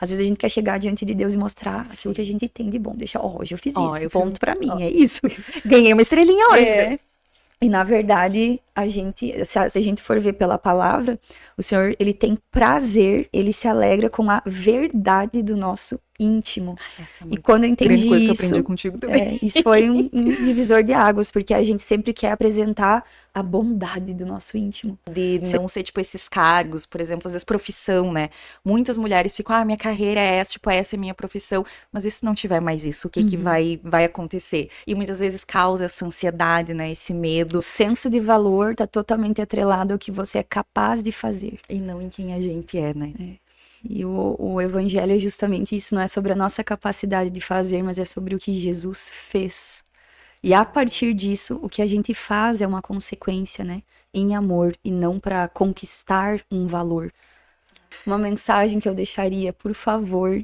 Às vezes a gente quer chegar diante de Deus e mostrar aquilo que a gente tem de bom. Deixa, hoje eu fiz Ó, isso, eu ponto pra mim, é isso. ganhei uma estrelinha hoje, Deus. E na verdade, se a gente for ver pela palavra, o Senhor, ele tem prazer, ele se alegra com a verdade do nosso íntimo. Essa é E muito quando eu entendi grande coisa que eu isso, aprendi contigo também. isso foi um divisor de águas, porque a gente sempre quer apresentar a bondade do nosso íntimo. De não ser, tipo, esses cargos, por exemplo, às vezes profissão, né? Muitas mulheres ficam, minha carreira é essa, tipo, essa é minha profissão. Mas e se não tiver mais isso, o que que vai acontecer? E muitas vezes causa essa ansiedade, né? Esse medo. O senso de valor está totalmente atrelado ao que você é capaz de fazer. E não em quem a gente é, né? E o evangelho é justamente isso, não é sobre a nossa capacidade de fazer, mas é sobre o que Jesus fez. E a partir disso, o que a gente faz é uma consequência, né? Em amor e não para conquistar um valor. Uma mensagem que eu deixaria, por favor,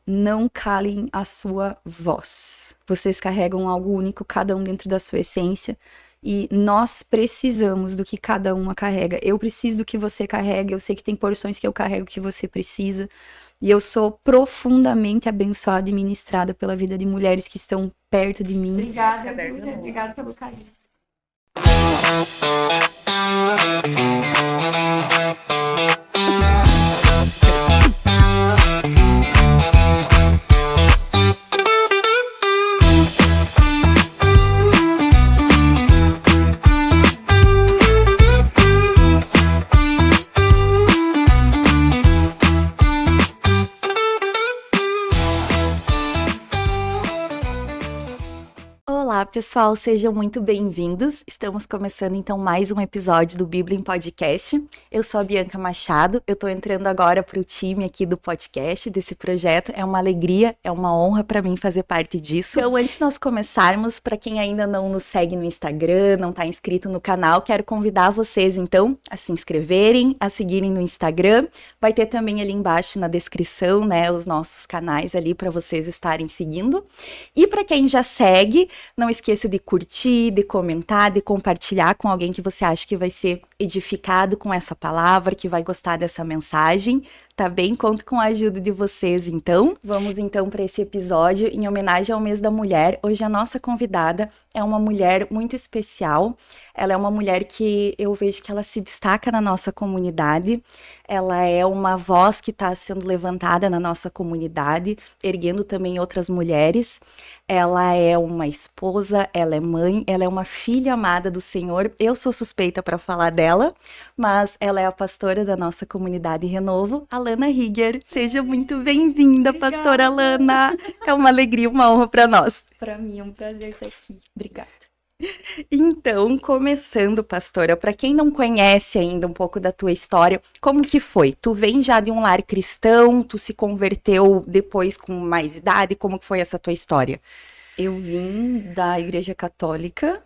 não calem a sua voz. Vocês carregam algo único, cada um dentro da sua essência. E nós precisamos do que cada uma carrega. Eu preciso do que você carrega. Eu sei que tem porções que eu carrego que você precisa. E eu sou profundamente abençoada e ministrada pela vida de mulheres que estão perto de mim. Obrigada, Júlia. Obrigada pelo carinho. Olá, pessoal, sejam muito bem-vindos. Estamos começando então mais um episódio do Bíblia em Podcast. Eu sou a Bianca Machado, eu tô entrando agora pro time aqui do podcast, desse projeto. É uma alegria, é uma honra para mim fazer parte disso. Então, antes de nós começarmos, para quem ainda não nos segue no Instagram, não tá inscrito no canal, quero convidar vocês então a se inscreverem, a seguirem no Instagram. Vai ter também ali embaixo na descrição, né, os nossos canais ali para vocês estarem seguindo. E para quem já segue, não esqueça de curtir, de comentar, de compartilhar com alguém que você acha que vai ser edificado com essa palavra, que vai gostar dessa mensagem. Tá bem? Conto com a ajuda de vocês, então. Vamos, então, para esse episódio em homenagem ao Mês da Mulher. Hoje a nossa convidada é uma mulher muito especial. Ela é uma mulher que eu vejo que ela se destaca na nossa comunidade. Ela é uma voz que está sendo levantada na nossa comunidade, erguendo também outras mulheres. Ela é uma esposa, ela é mãe, ela é uma filha amada do Senhor. Eu sou suspeita para falar dela, mas ela é a pastora da nossa comunidade Renovo, Alana Higger. Seja muito bem-vinda, pastora Alana. É uma alegria, uma honra para nós. Para mim é um prazer estar aqui. Obrigada. Então, começando, pastora, para quem não conhece ainda um pouco da tua história, como que foi? Tu vem já de um lar cristão, tu se converteu depois com mais idade, como que foi essa tua história? Eu vim da Igreja Católica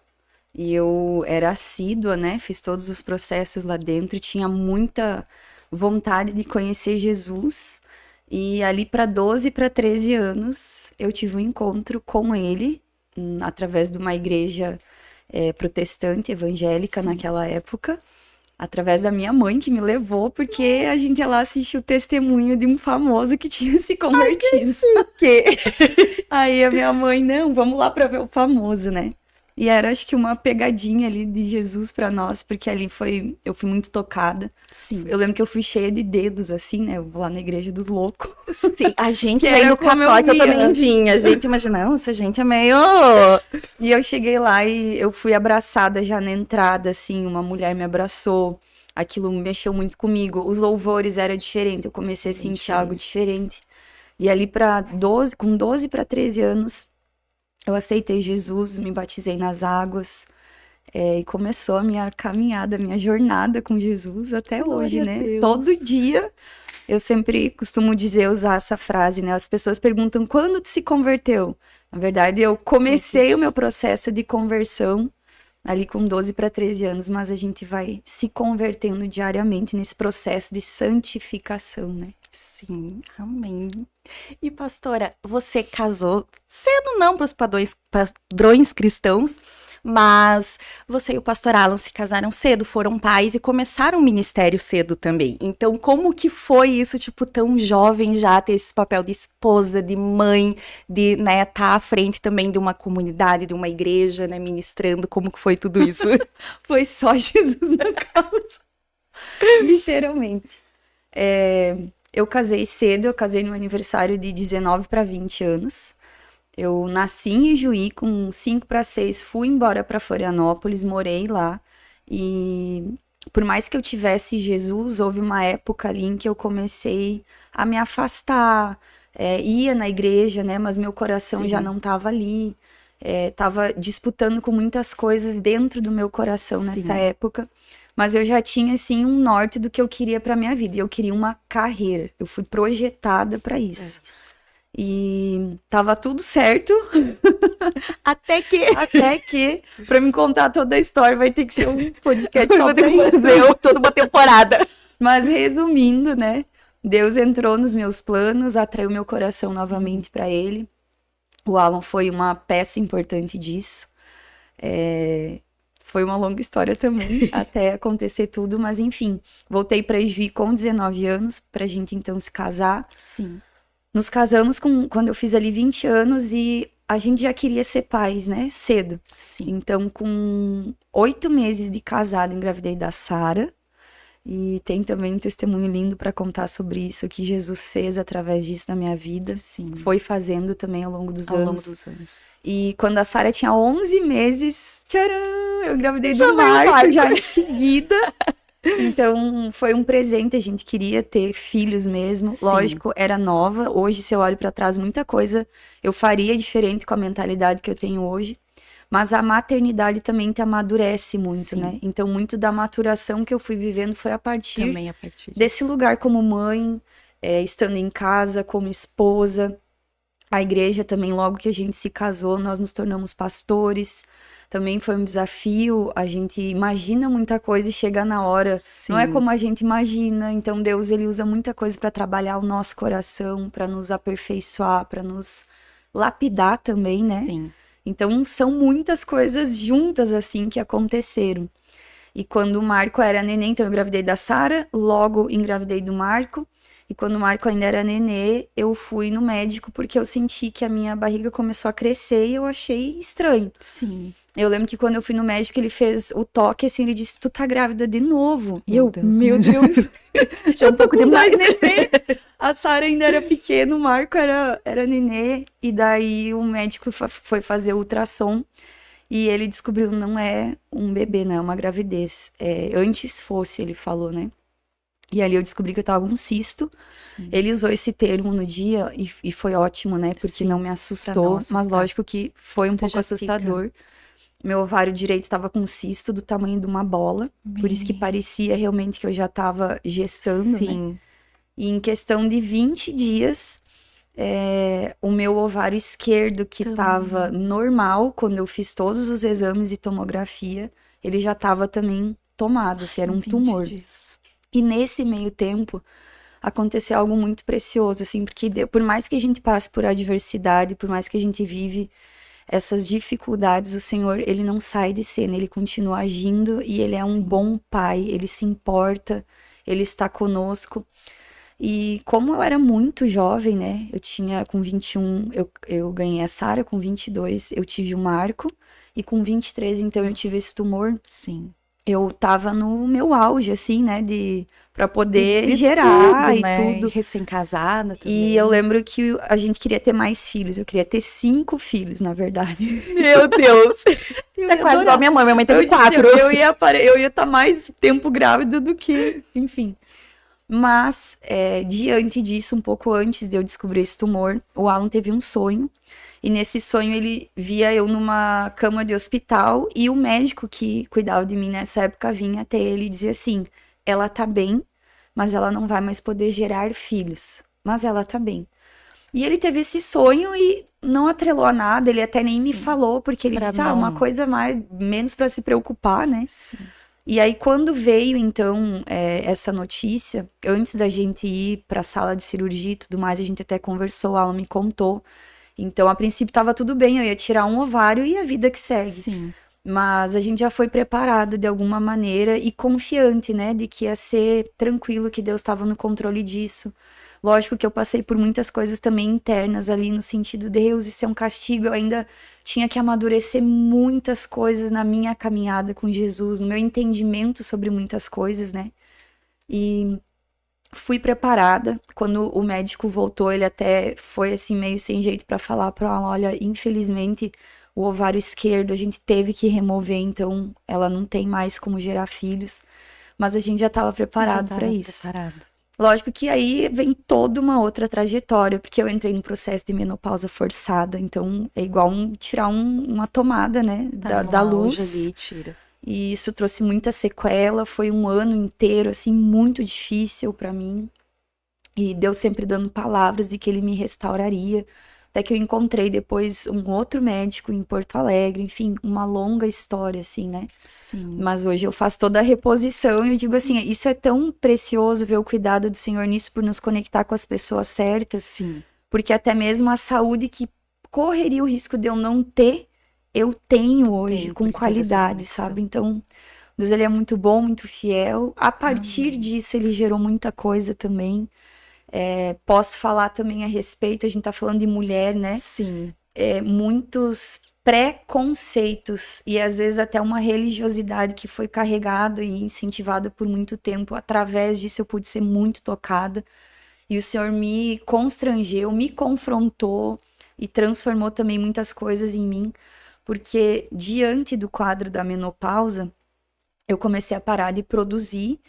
e eu era assídua, né? Fiz todos os processos lá dentro, tinha muita vontade de conhecer Jesus. E ali para 12 para 13 anos, eu tive um encontro com ele, através de uma igreja protestante, evangélica. Sim. Naquela época, através da minha mãe que me levou, porque a gente ia lá assistir o testemunho de um famoso que tinha se convertido. Ai, que chique! Aí a minha mãe, não, vamos lá para ver o famoso, né? E era, acho que, uma pegadinha ali de Jesus pra nós, porque ali eu fui muito tocada. Sim. Eu lembro que eu fui cheia de dedos, assim, né? Eu vou lá na igreja dos loucos. Sim, a gente Que veio era do como eu católico, eu via. também vinha. A gente imagina, nossa, a gente é meio... E eu cheguei lá e eu fui abraçada já na entrada, assim, uma mulher me abraçou. Aquilo mexeu muito comigo. Os louvores eram diferentes, eu comecei a sentir algo diferente. E ali com 12 para 13 anos, eu aceitei Jesus, me batizei nas águas, e começou a minha caminhada, a minha jornada com Jesus até hoje, né? Deus. Todo dia, eu sempre costumo usar essa frase, né? As pessoas perguntam, quando tu se converteu? Na verdade, eu comecei o meu processo de conversão ali com 12 para 13 anos, mas a gente vai se convertendo diariamente nesse processo de santificação, né? Sim, amém. E pastora, você casou cedo não para os padrões cristãos, mas você e o pastor Alan se casaram cedo, foram pais e começaram o ministério cedo também. Então, como que foi isso, tipo, tão jovem já ter esse papel de esposa, de mãe, de, né, estar à frente também de uma comunidade, de uma igreja, né, ministrando, como que foi tudo isso? Foi só Jesus na causa. Literalmente. Eu casei cedo, eu casei no aniversário de 19 para 20 anos. Eu nasci em Ijuí, com 5 para 6, fui embora para Florianópolis, morei lá. E por mais que eu tivesse Jesus, houve uma época ali em que eu comecei a me afastar. Ia na igreja, né? Mas meu coração já não estava ali. Tava disputando com muitas coisas dentro do meu coração nessa época. Mas eu já tinha, assim, um norte do que eu queria pra minha vida. E eu queria uma carreira. Eu fui projetada pra isso. E tava tudo certo. Até que, pra me contar toda a história, vai ter que ser um podcast só pra isso. toda uma temporada. Mas resumindo, né? Deus entrou nos meus planos, atraiu meu coração novamente pra ele. O Alan foi uma peça importante disso. Foi uma longa história também, até acontecer tudo, mas enfim. Voltei pra Ijuí com 19 anos, pra gente então se casar. Sim. Nos casamos quando eu fiz ali 20 anos e a gente já queria ser pais, né? Cedo. Sim. Então, com 8 meses de casado, engravidei da Sara. E tem também um testemunho lindo para contar sobre isso, o que Jesus fez através disso na minha vida. Sim. Foi fazendo também ao longo dos Ao anos. longo dos anos. E quando a Sara tinha 11 meses, tcharam, eu engravidei Já do veio o Marco, Marco. já em seguida. Então, foi um presente, a gente queria ter filhos mesmo. Sim. Lógico, era nova. Hoje, se eu olho para trás, muita coisa eu faria diferente com a mentalidade que eu tenho hoje. Mas a maternidade também te amadurece muito, Sim. né? Então, muito da maturação que eu fui vivendo foi a partir Também a partir desse lugar como mãe, estando em casa, como esposa. A igreja também, logo que a gente se casou, nós nos tornamos pastores. Também foi um desafio, a gente imagina muita coisa e chega na hora. Sim. Não é como a gente imagina. Então, Deus, ele usa muita coisa para trabalhar o nosso coração, para nos aperfeiçoar, para nos lapidar também, né? Sim. Então, são muitas coisas juntas, assim, que aconteceram. E quando o Marco era neném, então eu engravidei da Sara, logo engravidei do Marco. E quando o Marco ainda era nenê, eu fui no médico porque eu senti que a minha barriga começou a crescer e eu achei estranho. Sim. Eu lembro que quando eu fui no médico, ele fez o toque, assim, ele disse, tu tá grávida de novo. E Meu eu, Deus, meu Deus, já um pouco demais. nenê. A Sara ainda era pequena, o Marco era nenê. E daí o médico foi fazer o ultrassom e ele descobriu não é um bebê, não é uma gravidez. Antes fosse, ele falou, né? E ali eu descobri que eu tava com um cisto. Sim. Ele usou esse termo no dia e foi ótimo, né? Porque Sim, não me pra assustou, não mas assustar. lógico que foi um Tu pouco já assustador. Meu ovário direito estava com um cisto do tamanho de uma bola, por isso que parecia realmente que eu já estava gestando, né? Sim. E em questão de 20 dias, o meu ovário esquerdo, que estava normal, quando eu fiz todos os exames e tomografia, ele já estava também tomado, assim, era um 20 tumor. dias. E nesse meio tempo, aconteceu algo muito precioso, assim, porque por mais que a gente passe por adversidade, por mais que a gente vive essas dificuldades, o Senhor, ele não sai de cena, ele continua agindo e ele é um bom pai, ele se importa, ele está conosco. E como eu era muito jovem, né, eu tinha com 21, eu ganhei a Sara, com 22 eu tive o Marco, e com 23, então eu tive esse tumor. Sim. Eu tava no meu auge, assim, né, pra poder gerar tudo, e né? tudo. Recém-casada também. E eu lembro que a gente queria ter mais filhos. Eu queria ter 5 filhos, na verdade. Meu Deus! Eu Tá ia quase igual adorar. a minha mãe. Minha mãe teve Eu disse, 4. eu ia estar mais tempo grávida do que, enfim. Mas, diante disso, um pouco antes de eu descobrir esse tumor, o Alan teve um sonho. E nesse sonho ele via eu numa cama de hospital e o médico que cuidava de mim nessa época vinha até ele e dizia assim, ela tá bem, mas ela não vai mais poder gerar filhos. Mas ela tá bem. E ele teve esse sonho e não atrelou a nada, ele até nem me falou, porque ele Pra disse, não- uma coisa menos pra se preocupar, né? Sim. E aí, quando veio, então, essa notícia, antes da gente ir para a sala de cirurgia e tudo mais, a gente até conversou, ela me contou. Então, a princípio, estava tudo bem, eu ia tirar um ovário e a vida que segue. Sim. Mas a gente já foi preparado de alguma maneira e confiante, né, de que ia ser tranquilo, que Deus estava no controle disso. Lógico que eu passei por muitas coisas também internas ali, no sentido, Deus, isso é um castigo. Eu ainda tinha que amadurecer muitas coisas na minha caminhada com Jesus, no meu entendimento sobre muitas coisas, né? E fui preparada. Quando o médico voltou, ele até foi assim, meio sem jeito para falar para ela, olha, infelizmente, o ovário esquerdo a gente teve que remover, então ela não tem mais como gerar filhos. Mas a gente já estava preparado para isso. Lógico que aí vem toda uma outra trajetória, porque eu entrei no processo de menopausa forçada, então é igual tirar uma tomada, né, da luz. Ali, tira. E isso trouxe muita sequela, foi um ano inteiro, assim, muito difícil para mim. E Deus sempre dando palavras de que ele me restauraria. Até que eu encontrei depois um outro médico em Porto Alegre, enfim, uma longa história, assim, né? Sim. Mas hoje eu faço toda a reposição e eu digo assim, isso é tão precioso ver o cuidado do Senhor nisso por nos conectar com as pessoas certas. Sim. Porque até mesmo a saúde que correria o risco de eu não ter, eu tenho hoje com qualidade, sabe? Então, Deus, ele é muito bom, muito fiel. A partir disso, ele gerou muita coisa também. Posso falar também a respeito, a gente tá falando de mulher, né? Sim. Muitos preconceitos e às vezes até uma religiosidade que foi carregada e incentivada por muito tempo. Através disso eu pude ser muito tocada e o Senhor me constrangeu, me confrontou e transformou também muitas coisas em mim, porque diante do quadro da menopausa eu comecei a parar de produzir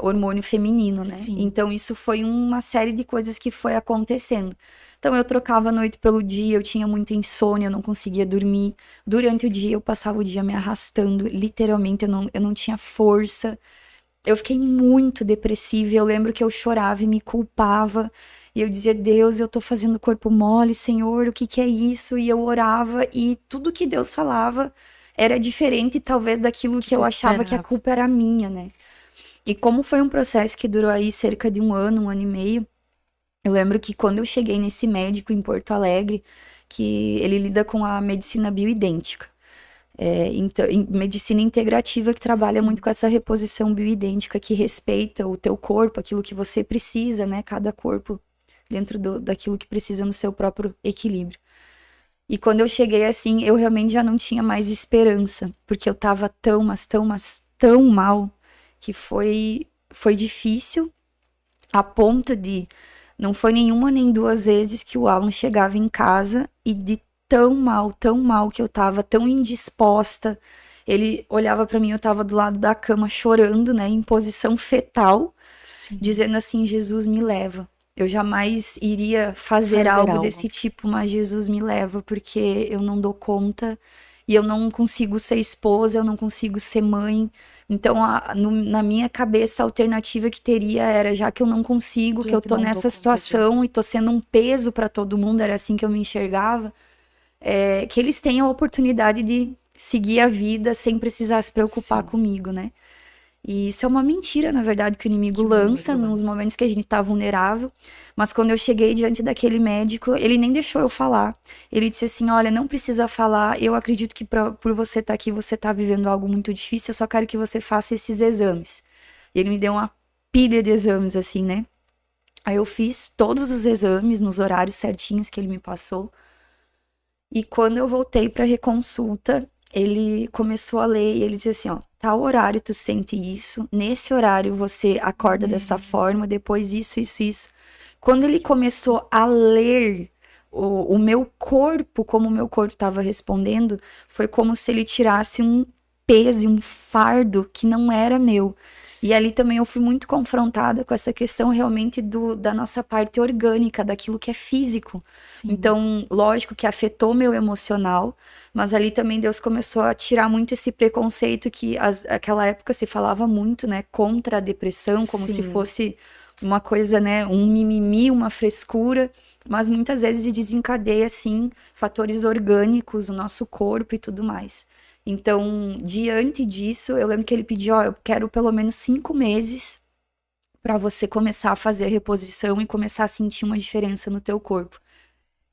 hormônio feminino, né? Sim. Então isso foi uma série de coisas que foi acontecendo. Então eu trocava a noite pelo dia, eu tinha muita insônia, eu não conseguia dormir. Durante o dia eu passava o dia me arrastando, literalmente eu não tinha força. Eu fiquei muito depressiva, eu lembro que eu chorava e me culpava. E eu dizia, Deus, eu tô fazendo corpo mole, Senhor, o que que é isso? E eu orava e tudo que Deus falava era diferente talvez daquilo que eu achava que a culpa era minha, né? E como foi um processo que durou aí cerca de um ano e meio, eu lembro que quando eu cheguei nesse médico em Porto Alegre, que ele lida com a medicina bioidêntica. Então, medicina integrativa que trabalha muito com essa reposição bioidêntica, que respeita o teu corpo, aquilo que você precisa, né? Cada corpo dentro daquilo que precisa no seu próprio equilíbrio. E quando eu cheguei assim, eu realmente já não tinha mais esperança, porque eu tava tão, mas tão mal, que foi difícil, a ponto de não foi nenhuma nem duas vezes que o Alan chegava em casa e de tão mal que eu tava, tão indisposta, ele olhava pra mim, eu tava do lado da cama chorando, né, em posição fetal, dizendo assim, Jesus me leva. Eu jamais iria fazer algo desse tipo, mas Jesus me leva, porque eu não dou conta e eu não consigo ser esposa, eu não consigo ser mãe. Então, na minha cabeça, a alternativa que teria era, já que eu não consigo, que eu tô nessa situação e tô sendo um peso pra todo mundo, era assim que eu me enxergava, que eles tenham a oportunidade de seguir a vida sem precisar se preocupar comigo, né? E isso é uma mentira, na verdade, que o inimigo lança nos momentos que a gente tá vulnerável. Mas quando eu cheguei diante daquele médico, ele nem deixou eu falar. Ele disse assim, olha, não precisa falar, eu acredito que por você estar aqui, você tá vivendo algo muito difícil, eu só quero que você faça esses exames. E ele me deu uma pilha de exames, assim, né? Aí eu fiz todos os exames nos horários certinhos que ele me passou. E quando eu voltei pra reconsulta, ele começou a ler e ele disse assim, ó, tal horário tu sente isso, nesse horário você acorda dessa forma, depois isso. Quando ele começou a ler o meu corpo, como o meu corpo estava respondendo, foi como se ele tirasse um peso, um fardo que não era meu. E ali também eu fui muito confrontada com essa questão realmente da nossa parte orgânica, daquilo que é físico. Sim. Então, lógico que afetou meu emocional, mas ali também Deus começou a tirar muito esse preconceito que aquela época se falava muito, né, contra a depressão, como se fosse uma coisa, né, um mimimi, uma frescura, mas muitas vezes desencadeia, assim, fatores orgânicos, o nosso corpo e tudo mais. Então, diante disso, eu lembro que ele pediu, eu quero pelo menos 5 meses para você começar a fazer a reposição e começar a sentir uma diferença no teu corpo.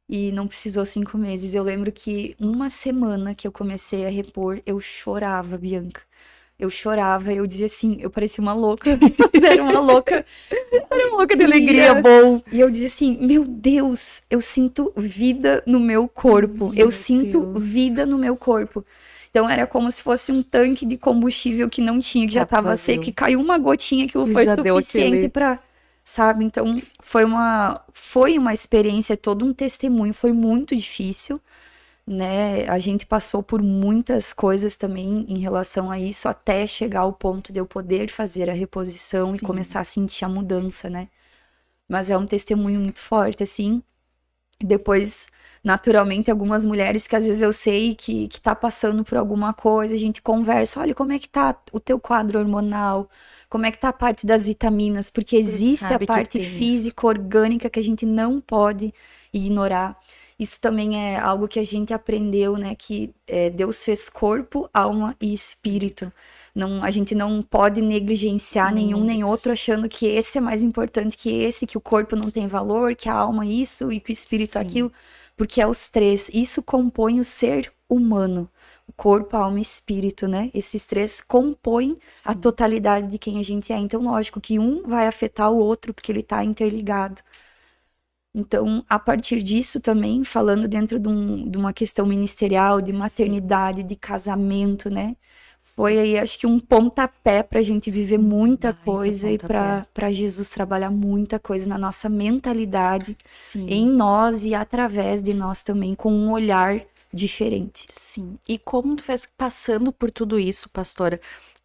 E não precisou 5 meses. Eu lembro que uma semana que eu comecei a repor, eu chorava, Bianca. Eu chorava, eu dizia assim, eu parecia uma louca. Era uma louca de alegria, bom. E eu dizia assim, meu Deus, eu sinto vida no meu corpo. Eu sinto vida no meu corpo. Então era como se fosse um tanque de combustível que não tinha, que já estava seco, que caiu uma gotinha, aquilo foi suficiente para, sabe? Então foi uma experiência, todo um testemunho, foi muito difícil, né? A gente passou por muitas coisas também em relação a isso, até chegar ao ponto de eu poder fazer a reposição e começar a sentir a mudança, né? Mas é um testemunho muito forte, assim. Depois, naturalmente, algumas mulheres que às vezes eu sei que tá passando por alguma coisa, a gente conversa, olha, como é que tá o teu quadro hormonal, como é que tá a parte das vitaminas, porque existe a parte física, orgânica, que a gente não pode ignorar. Isso também é algo que a gente aprendeu, né, que Deus fez corpo, alma e espírito. Não, a gente não pode negligenciar nenhum nem outro, achando que esse é mais importante que esse, que o corpo não tem valor, que a alma isso e que o espírito aquilo, porque é os três. Isso compõe o ser humano, o corpo, a alma e espírito, né? Esses três compõem a totalidade de quem a gente é. Então, lógico que um vai afetar o outro, porque ele está interligado. Então, a partir disso também, falando dentro de uma questão ministerial, de maternidade, de casamento, né? Foi aí, acho que um pontapé pra gente viver muita coisa e pra Jesus trabalhar muita coisa na nossa mentalidade, em nós e através de nós também, com um olhar diferente. Sim. E como tu fez passando por tudo isso, pastora,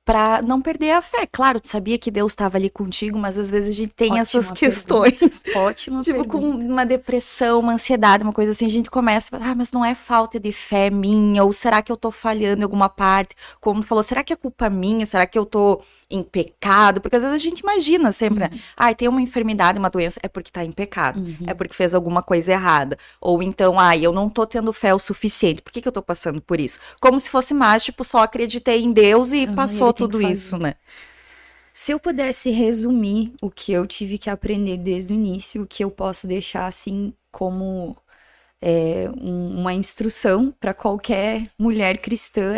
pra não perder a fé? Claro, tu sabia que Deus estava ali contigo, mas às vezes a gente tem essas questões. Ótima tipo, com uma depressão, uma ansiedade, uma coisa assim, a gente começa a mas não é falta de fé minha? Ou será que eu tô falhando em alguma parte? Como tu falou, será que é culpa minha? Será que eu tô em pecado? Porque às vezes a gente imagina sempre, tem uma enfermidade, uma doença, é porque tá em pecado, é porque fez alguma coisa errada. Ou então, eu não tô tendo fé o suficiente, por que eu tô passando por isso? Como se fosse mais, tipo, só acreditei em Deus e passou tudo isso, né? Se eu pudesse resumir o que eu tive que aprender desde o início, o que eu posso deixar assim como uma instrução para qualquer mulher cristã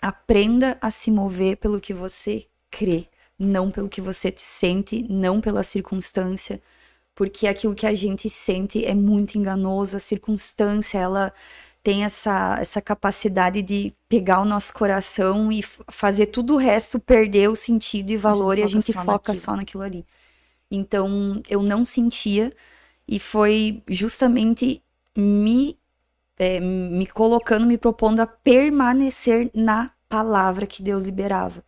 aprenda a se mover pelo que você crê, não pelo que você sente, não pela circunstância, porque aquilo que a gente sente é muito enganoso, a circunstância, ela tem essa capacidade de pegar o nosso coração e fazer tudo o resto perder o sentido e valor, e a gente foca só naquilo ali. Então, eu não sentia, e foi justamente me colocando, me propondo a permanecer na palavra que Deus liberava.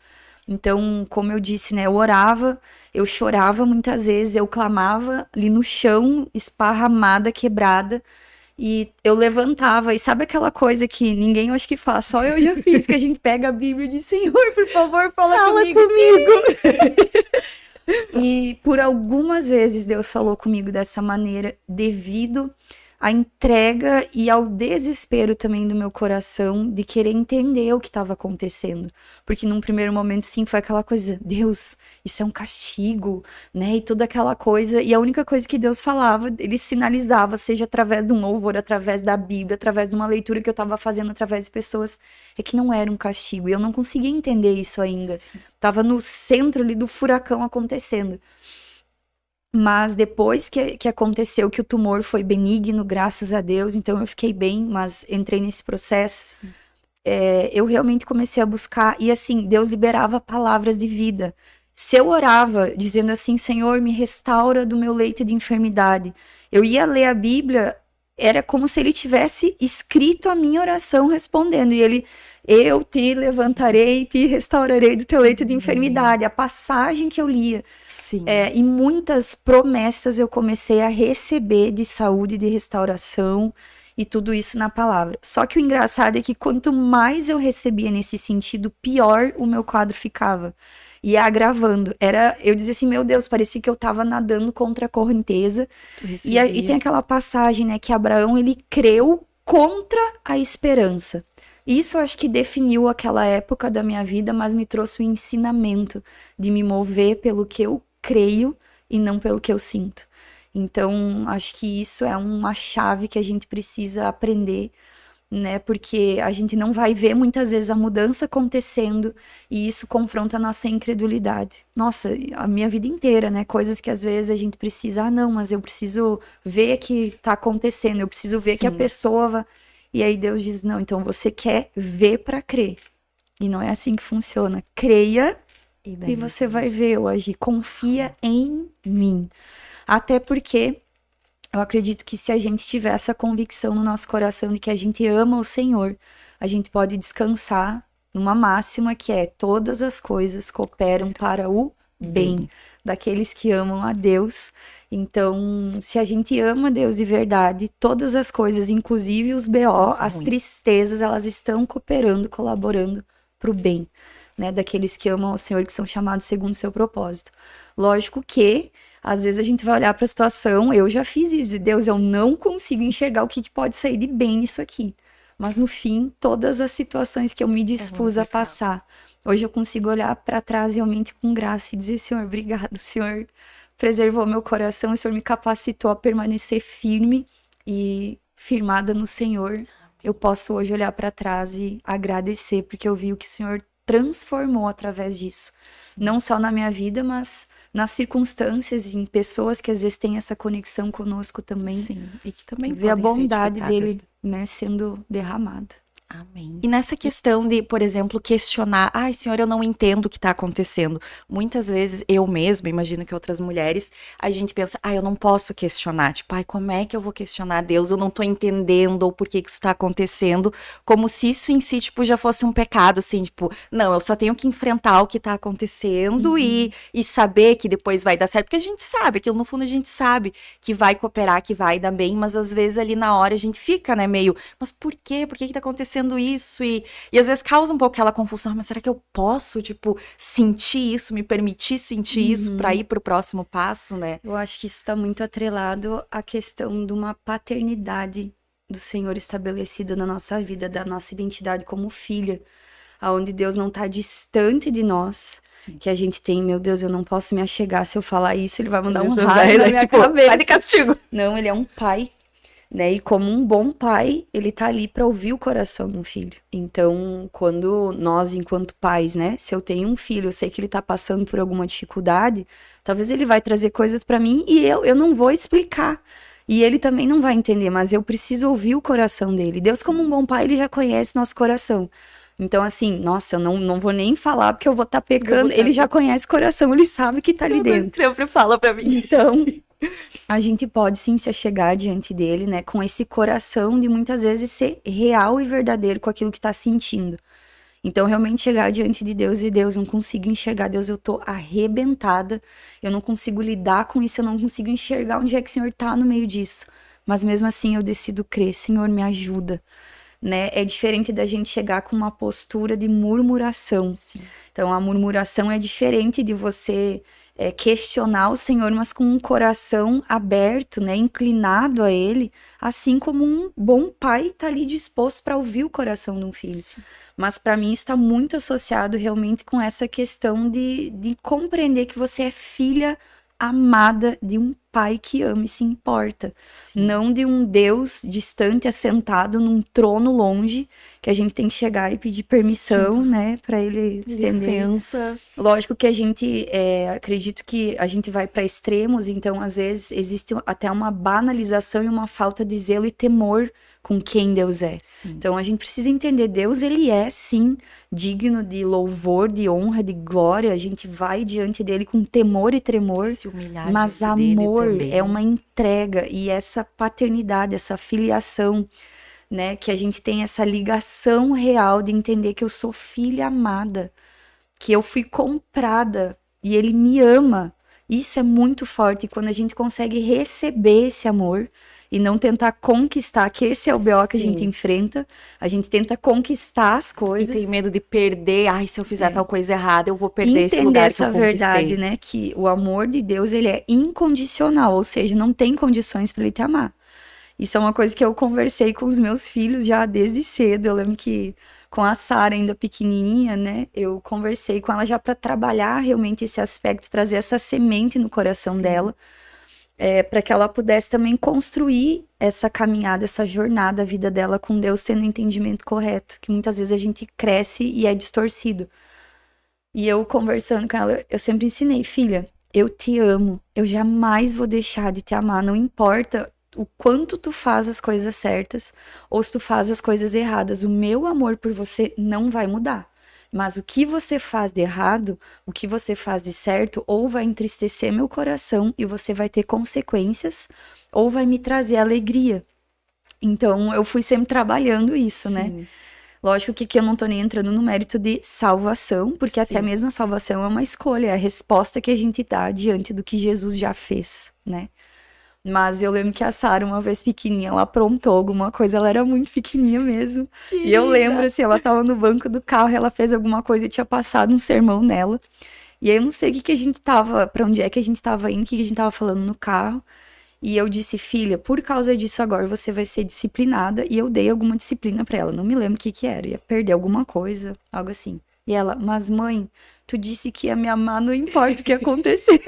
Então, como eu disse, né, eu orava, eu chorava muitas vezes, eu clamava ali no chão, esparramada, quebrada, e eu levantava, e sabe aquela coisa que ninguém, eu acho que faz, só eu já fiz, que a gente pega a Bíblia e diz, Senhor, por favor, fala comigo. E por algumas vezes Deus falou comigo dessa maneira, devido à entrega e ao desespero também do meu coração de querer entender o que estava acontecendo. Porque num primeiro momento, sim, foi aquela coisa, Deus, isso é um castigo, né? E toda aquela coisa. E a única coisa que Deus falava, ele sinalizava, seja através de um louvor, através da Bíblia, através de uma leitura que eu estava fazendo através de pessoas, é que não era um castigo. E eu não conseguia entender isso ainda. Sim. Tava no centro ali do furacão acontecendo. Mas depois que aconteceu, que o tumor foi benigno, graças a Deus, então eu fiquei bem, mas entrei nesse processo, eu realmente comecei a buscar, e assim, Deus liberava palavras de vida. Se eu orava, dizendo assim, Senhor, me restaura do meu leito de enfermidade, eu ia ler a Bíblia, era como se ele tivesse escrito a minha oração respondendo, e ele, eu te levantarei e te restaurarei do teu leito de enfermidade, a passagem que eu lia. E muitas promessas eu comecei a receber de saúde, de restauração e tudo isso na palavra. Só que o engraçado é que quanto mais eu recebia nesse sentido, pior o meu quadro ficava. Ia agravando. Eu dizia assim, meu Deus, parecia que eu tava nadando contra a correnteza. E tem aquela passagem, né, que Abraão, ele creu contra a esperança. Isso eu acho que definiu aquela época da minha vida, mas me trouxe o ensinamento de me mover pelo que eu creio e não pelo que eu sinto. Então, acho que isso é uma chave que a gente precisa aprender, né? Porque a gente não vai ver muitas vezes a mudança acontecendo e isso confronta a nossa incredulidade. Nossa, a minha vida inteira, né? Coisas que às vezes a gente precisa, não, mas eu preciso ver que tá acontecendo, eu preciso ver que a pessoa vai... E aí Deus diz, não, então você quer ver para crer. E não é assim que funciona. Creia e você vai ver eu agir. Confia em mim. Até porque eu acredito que se a gente tiver essa convicção no nosso coração de que a gente ama o Senhor, a gente pode descansar numa máxima que é: todas as coisas cooperam para o bem daqueles que amam a Deus. Então, se a gente ama Deus de verdade, todas as coisas, inclusive os BO, as tristezas, elas estão cooperando, colaborando para o bem, né, daqueles que amam ao Senhor, que são chamados segundo o seu propósito. Lógico que às vezes a gente vai olhar para a situação, eu já fiz isso, e Deus, eu não consigo enxergar o que pode sair de bem nisso aqui. Mas no fim, todas as situações que eu me dispus a passar, hoje eu consigo olhar para trás realmente com graça e dizer: Senhor, obrigado, o Senhor preservou meu coração, o Senhor me capacitou a permanecer firme e firmada no Senhor. Eu posso hoje olhar para trás e agradecer, porque eu vi o que o Senhor transformou através disso. Sim. Não só na minha vida, mas nas circunstâncias e em pessoas que às vezes têm essa conexão conosco também. Sim, e que também ver a bondade dele, né, sendo derramada. Amém. E nessa questão de, por exemplo, questionar: ai, Senhor, eu não entendo o que está acontecendo. Muitas vezes, eu mesma, imagino que outras mulheres, a gente pensa: ai, eu não posso questionar. Tipo, ai, como é que eu vou questionar Deus? Eu não tô entendendo ou por que isso está acontecendo. Como se isso em si, tipo, já fosse um pecado, assim, tipo, não, eu só tenho que enfrentar o que está acontecendo e saber que depois vai dar certo. Porque a gente sabe, aquilo no fundo a gente sabe que vai cooperar, que vai dar bem, mas às vezes ali na hora a gente fica, né, meio, mas por quê? Por que tá acontecendo isso? E às vezes causa um pouco aquela confusão: mas será que eu posso, tipo, sentir isso, me permitir sentir isso para ir pro próximo passo, né? Eu acho que isso está muito atrelado à questão de uma paternidade do Senhor estabelecida na nossa vida, da nossa identidade como filha, aonde Deus não está distante de nós. Sim. Que a gente tem, meu Deus, eu não posso me achegar, se eu falar isso, ele vai mandar um raio na minha cabeça. Vai de castigo. Não, ele é um pai, né? E como um bom pai, ele tá ali para ouvir o coração de um filho. Então, quando nós, enquanto pais, né? Se eu tenho um filho, eu sei que ele tá passando por alguma dificuldade, talvez ele vai trazer coisas para mim e eu não vou explicar. E ele também não vai entender, mas eu preciso ouvir o coração dele. Deus, como um bom pai, ele já conhece nosso coração. Então, assim, nossa, eu não vou nem falar porque eu vou estar pecando. Ele já conhece o coração, ele sabe que tá ali dentro. Sempre fala pra mim. Então, a gente pode sim se achegar diante dele, né? Com esse coração de muitas vezes ser real e verdadeiro com aquilo que tá sentindo. Então, realmente chegar diante de Deus e: Deus, não consigo enxergar, Deus, eu tô arrebentada, eu não consigo lidar com isso, eu não consigo enxergar onde é que o Senhor tá no meio disso. Mas mesmo assim eu decido crer: Senhor, me ajuda. Né? É diferente da gente chegar com uma postura de murmuração. Sim. Então, a murmuração é diferente de você questionar o Senhor, mas com um coração aberto, né? Inclinado a Ele, assim como um bom pai está ali disposto para ouvir o coração de um filho. Sim. Mas para mim está muito associado realmente com essa questão de compreender que você é filha amada de um pai que ama e se importa. Sim. Não de um Deus distante, assentado num trono longe, que a gente tem que chegar e pedir permissão, sim, né, para ele estender. Lógico que a gente, acredito que a gente vai para extremos, então às vezes existe até uma banalização e uma falta de zelo e temor com quem Deus é. Sim. Então a gente precisa entender: Deus, ele é sim digno de louvor, de honra, de glória. A gente vai diante dele com temor e tremor, se humilhar, mas amor é uma entrega, e essa paternidade, essa filiação, né, que a gente tem essa ligação real de entender que eu sou filha amada, que eu fui comprada e ele me ama. Isso é muito forte quando a gente consegue receber esse amor e não tentar conquistar, que esse é o BO que a gente enfrenta. A gente tenta conquistar as coisas. E tem medo de perder. Ai, se eu fizer tal coisa errada, eu vou perder esse lugar que eu conquistei. Entender essa verdade, né? Que o amor de Deus, ele é incondicional. Ou seja, não tem condições para ele te amar. Isso é uma coisa que eu conversei com os meus filhos já desde cedo. Eu lembro que com a Sara ainda pequenininha, né? Eu conversei com ela já para trabalhar realmente esse aspecto, trazer essa semente no coração dela, para que ela pudesse também construir essa caminhada, essa jornada, a vida dela com Deus, tendo o entendimento correto, que muitas vezes a gente cresce e é distorcido. E eu conversando com ela, eu sempre ensinei, filha, eu te amo, eu jamais vou deixar de te amar, não importa o quanto tu faz as coisas certas ou se tu faz as coisas erradas, o meu amor por você não vai mudar. Mas o que você faz de errado, o que você faz de certo, ou vai entristecer meu coração e você vai ter consequências, ou vai me trazer alegria. Então, eu fui sempre trabalhando isso, né? Lógico que eu não tô nem entrando no mérito de salvação, porque até mesmo a salvação é uma escolha, é a resposta que a gente dá diante do que Jesus já fez, né? Mas eu lembro que a Sara, uma vez pequenininha, ela aprontou alguma coisa, ela era muito pequenininha mesmo. E eu lembro, assim, ela tava no banco do carro, ela fez alguma coisa e tinha passado um sermão nela. E aí eu não sei o que a gente tava, pra onde é que a gente tava indo, o que a gente tava falando no carro. E eu disse, filha, por causa disso agora você vai ser disciplinada. E eu dei alguma disciplina pra ela, não me lembro o que era, ia perder alguma coisa, algo assim. E ela, mas mãe, tu disse que ia me amar, não importa o que acontecer.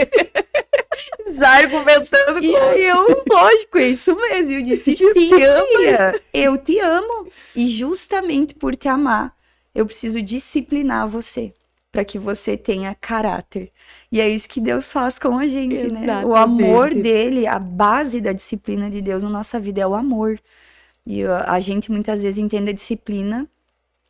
Já argumentando. E aí eu, lógico, é isso mesmo. Eu disse, sim, filha, eu te amo. E justamente por te amar, eu preciso disciplinar você, para que você tenha caráter. E é isso que Deus faz com a gente, né? O amor dele, a base da disciplina de Deus na nossa vida é o amor. E a gente muitas vezes entende a disciplina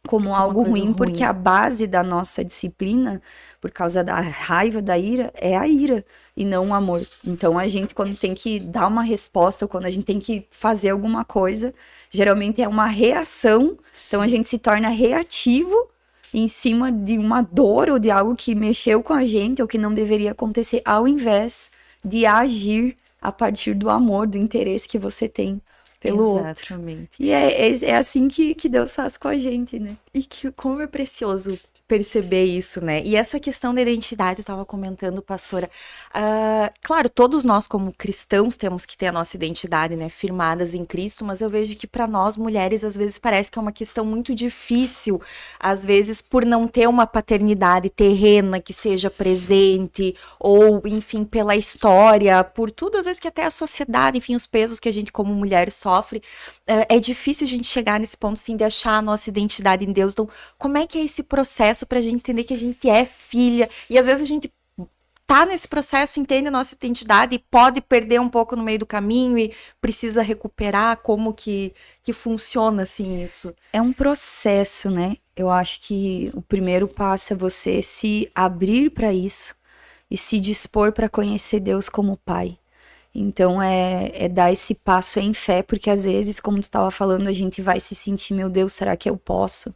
como algo ruim, porque a base da nossa disciplina, por causa da raiva, da ira, é a ira e não o amor. Então a gente, quando tem que dar uma resposta, quando a gente tem que fazer alguma coisa, geralmente é uma reação. Então a gente se torna reativo em cima de uma dor ou de algo que mexeu com a gente ou que não deveria acontecer, ao invés de agir a partir do amor, do interesse que você tem pelo outro. E é assim que Deus faz com a gente, né? E que como é precioso perceber isso, né? E essa questão da identidade, eu estava comentando, pastora, claro, todos nós como cristãos temos que ter a nossa identidade, né, firmadas em Cristo, mas eu vejo que para nós mulheres, às vezes parece que é uma questão muito difícil, às vezes por não ter uma paternidade terrena que seja presente, ou, enfim, pela história, por tudo, às vezes que até a sociedade, enfim, os pesos que a gente como mulher sofre, é difícil a gente chegar nesse ponto, sim, de achar a nossa identidade em Deus. Então, como é que é esse processo pra gente entender que a gente é filha? E às vezes a gente tá nesse processo, entende a nossa identidade e pode perder um pouco no meio do caminho e precisa recuperar. Como que funciona, assim, isso? É um processo, né? Eu acho que o primeiro passo é você se abrir para isso e se dispor para conhecer Deus como Pai. Então, é dar esse passo em fé, porque às vezes, como tu estava falando, a gente vai se sentir, meu Deus, será que eu posso?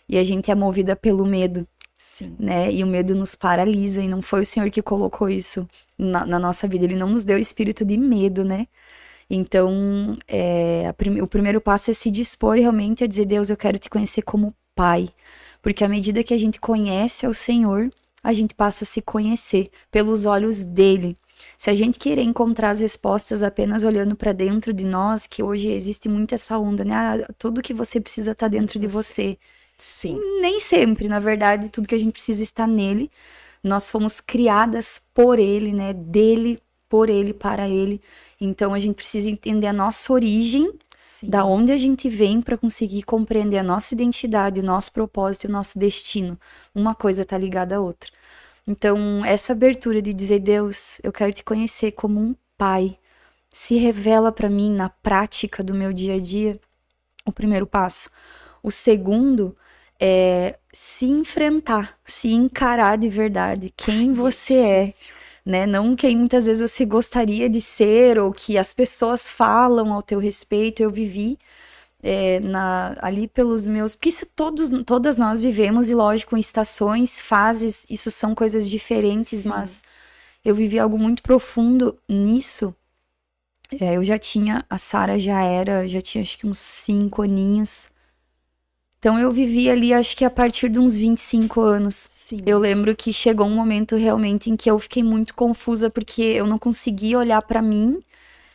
E a gente é movida pelo medo. Sim. Né? E o medo nos paralisa, e não foi o Senhor que colocou isso na nossa vida. Ele não nos deu espírito de medo, né? Então, o primeiro passo é se dispor realmente a dizer, Deus, eu quero te conhecer como Pai. Porque à medida que a gente conhece ao Senhor, a gente passa a se conhecer pelos olhos dele. Se a gente querer encontrar as respostas apenas olhando para dentro de nós, que hoje existe muito essa onda, né? Tudo que você precisa tá dentro de você. Sim. Nem sempre, na verdade, tudo que a gente precisa está nele. Nós fomos criadas por ele, né? Dele, por ele, para ele. Então a gente precisa entender a nossa origem, Sim. Da onde a gente vem, para conseguir compreender a nossa identidade, o nosso propósito e o nosso destino. Uma coisa tá ligada à outra. Então, essa abertura de dizer, Deus, eu quero te conhecer como um pai, se revela para mim na prática do meu dia a dia, o primeiro passo. O segundo é se enfrentar, se encarar de verdade quem você é, né? Não quem muitas vezes você gostaria de ser ou que as pessoas falam ao teu respeito. Eu vivi ali pelos meus... Porque isso todas nós vivemos, e lógico, em estações, fases, isso são coisas diferentes, Sim. Mas eu vivi algo muito profundo nisso. Eu já tinha, a Sara já tinha acho que uns 5 aninhos. Então eu vivi ali, acho que a partir de uns 25 anos. Sim. Eu lembro que chegou um momento realmente em que eu fiquei muito confusa, porque eu não conseguia olhar pra mim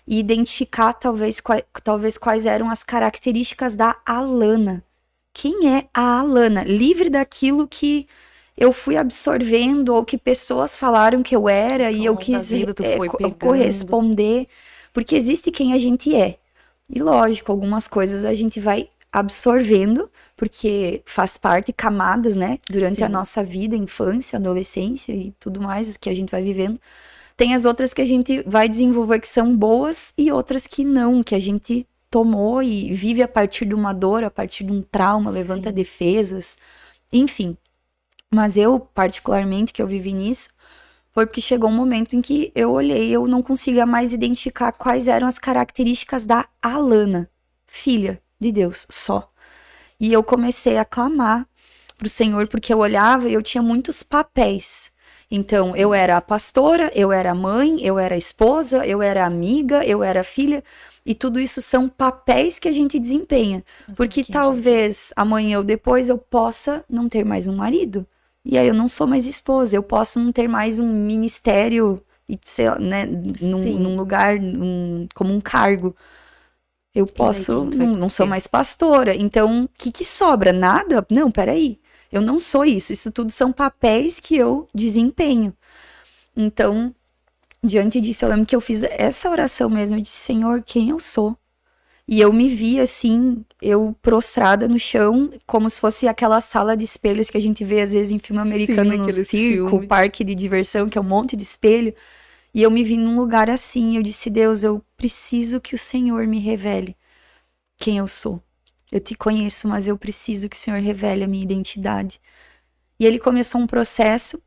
e identificar talvez quais eram as características da Alana quem é a Alana? Livre daquilo que eu fui absorvendo ou que pessoas falaram que eu era e eu quis corresponder, porque existe quem a gente é. E lógico, algumas coisas a gente vai absorvendo, porque faz parte, camadas, né? Durante a nossa vida, infância, adolescência e tudo mais que a gente vai vivendo. Tem as outras que a gente vai desenvolver que são boas e outras que não, que a gente tomou e vive a partir de uma dor, a partir de um trauma, levanta defesas, enfim. Mas eu, particularmente, que eu vivi nisso, foi porque chegou um momento em que eu olhei, eu não conseguia mais identificar quais eram as características da Alana, filha de Deus, só. E eu comecei a clamar pro Senhor, porque eu olhava e eu tinha muitos papéis. Então, eu era a pastora, eu era a mãe, eu era a esposa, eu era a amiga, eu era a filha. E tudo isso são papéis que a gente desempenha. Porque talvez amanhã ou depois eu possa não ter mais um marido. E aí eu não sou mais esposa, eu posso não ter mais um ministério, sei lá, né, num lugar, como um cargo. Eu posso, não sou mais pastora. Então, o que sobra? Nada? Não, peraí. Eu não sou isso. Isso tudo são papéis que eu desempenho. Então, diante disso, eu lembro que eu fiz essa oração mesmo. Eu disse, Senhor, quem eu sou? E eu me vi assim, eu prostrada no chão, como se fosse aquela sala de espelhos que a gente vê às vezes em filme americano, no circo, parque de diversão, que é um monte de espelho. E eu me vi num lugar assim, eu disse, Deus, eu preciso que o Senhor me revele quem eu sou. Eu te conheço, mas eu preciso que o Senhor revele a minha identidade. E ele começou um processo.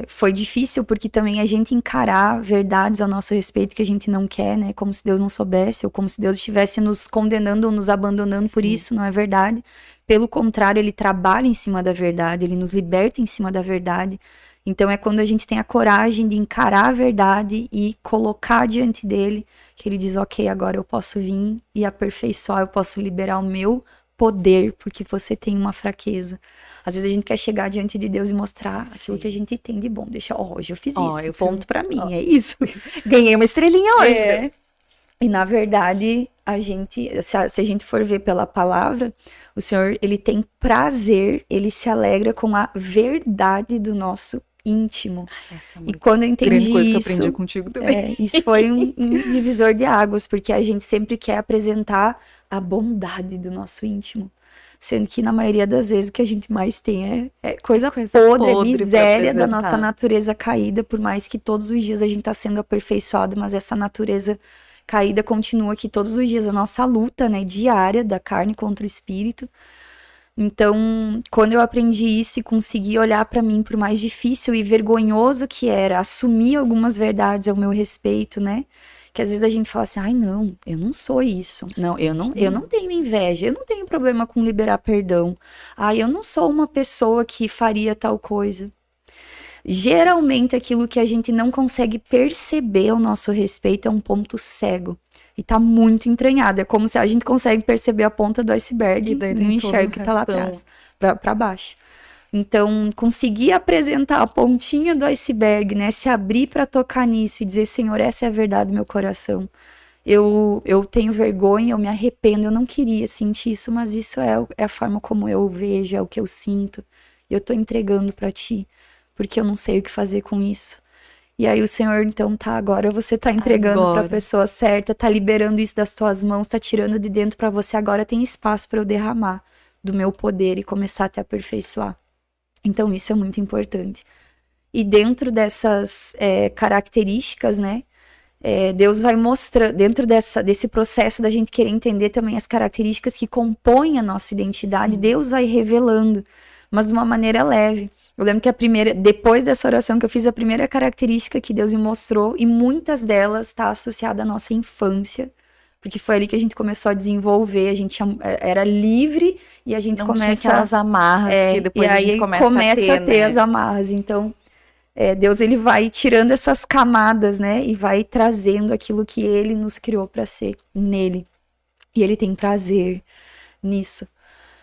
Foi difícil porque também a gente encarar verdades ao nosso respeito que a gente não quer, né? Como se Deus não soubesse, ou como se Deus estivesse nos condenando ou nos abandonando por isso, não é verdade. Pelo contrário, ele trabalha em cima da verdade, ele nos liberta em cima da verdade. Então é quando a gente tem a coragem de encarar a verdade e colocar diante dele, que ele diz, ok, agora eu posso vir e aperfeiçoar, eu posso liberar o meu poder, porque você tem uma fraqueza. Às vezes a gente quer chegar diante de Deus e mostrar aquilo que a gente tem de bom. Deixa, hoje eu fiz isso, ponto pra mim, é isso. Ganhei uma estrelinha hoje, Deus. E na verdade, se a gente for ver pela palavra, o Senhor, ele tem prazer, ele se alegra com a verdade do nosso íntimo. E quando eu entendi isso, coisa que eu aprendi contigo também. Isso foi um divisor de águas, porque a gente sempre quer apresentar a bondade do nosso íntimo. Sendo que na maioria das vezes o que a gente mais tem é coisa podre, é miséria da nossa natureza caída, por mais que todos os dias a gente está sendo aperfeiçoado, mas essa natureza caída continua aqui todos os dias, a nossa luta, né, diária da carne contra o espírito. Então, quando eu aprendi isso e consegui olhar para mim, por mais difícil e vergonhoso que era, assumir algumas verdades ao meu respeito, né? Que às vezes a gente fala assim, ai não, eu não sou isso. Não, eu não tenho inveja, eu não tenho problema com liberar perdão. Ai, eu não sou uma pessoa que faria tal coisa. Geralmente aquilo que a gente não consegue perceber ao nosso respeito é um ponto cego. E tá muito entranhado. É como se a gente consegue perceber a ponta do iceberg e não enxerga o que tá lá atrás, pra baixo. Então, conseguir apresentar a pontinha do iceberg, né? Se abrir para tocar nisso e dizer, Senhor, essa é a verdade do meu coração. Eu tenho vergonha, eu me arrependo, eu não queria sentir isso, mas isso é a forma como eu vejo, é o que eu sinto. Eu tô entregando para ti, porque eu não sei o que fazer com isso. E aí o Senhor, então, agora você tá entregando para a pessoa certa, tá liberando isso das tuas mãos, tá tirando de dentro para você, agora tem espaço para eu derramar do meu poder e começar a te aperfeiçoar. Então, isso é muito importante. E dentro dessas características, né, Deus vai mostrar, dentro desse processo da gente querer entender também as características que compõem a nossa identidade, Deus vai revelando, mas de uma maneira leve. Eu lembro que depois dessa oração que eu fiz, a primeira característica que Deus me mostrou, e muitas delas está associada à nossa infância, porque foi ali que a gente começou a desenvolver, a gente era livre e a gente não começa... Não tinha aquelas amarras que depois a gente começa a ter, as amarras. Então, Deus, ele vai tirando essas camadas, né? E vai trazendo aquilo que ele nos criou para ser nele. E ele tem prazer nisso.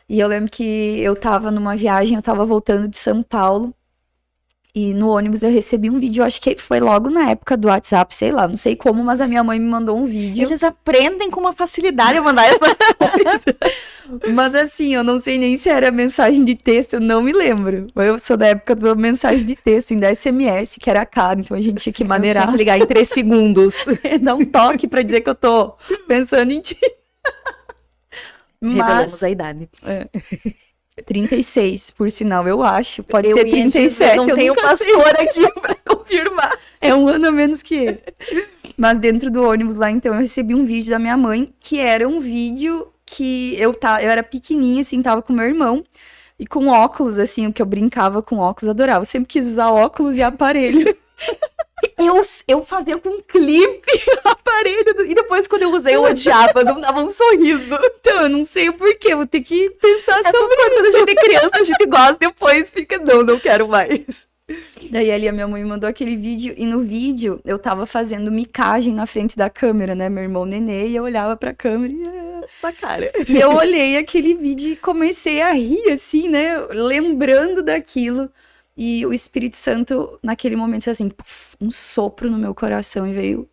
E eu lembro que eu tava numa viagem, eu tava voltando de São Paulo. E no ônibus eu recebi um vídeo, acho que foi logo na época do WhatsApp, sei lá, não sei como, mas a minha mãe me mandou um vídeo. Eles aprendem com uma facilidade a mandar essas coisas. Mas assim, eu não sei nem se era mensagem de texto, eu não me lembro. Eu sou da época da mensagem de texto, ainda SMS, que era caro, então a gente tinha que maneirar. Tinha que ligar em 3 segundos. Dar um toque pra dizer que eu tô pensando em ti. Revelamos a idade. 36, por sinal, eu acho. Pode Eu ser ia dizer, 37. não eu tenho nunca sei. pastor aqui pra confirmar. É um ano a menos que ele. Mas dentro do ônibus lá, então, eu recebi um vídeo da minha mãe, que era um vídeo que eu era pequenininha, assim, tava com meu irmão, e com óculos, assim, o que eu brincava com óculos, adorava. Eu sempre quis usar óculos e aparelho. Eu fazia com clipe aparelho, e depois quando eu usei eu odiava, não dava um sorriso. Então, eu não sei o porquê, vou ter que pensar Essas sobre coisas quando a gente é criança, a gente gosta, depois fica, não quero mais. Daí ali a minha mãe mandou aquele vídeo, e no vídeo eu tava fazendo micagem na frente da câmera, né? Meu irmão nenê, e eu olhava pra câmera Na cara. e eu olhei aquele vídeo e comecei a rir, assim, né? Lembrando daquilo. E o Espírito Santo, naquele momento, fez assim, puf, um sopro no meu coração e veio,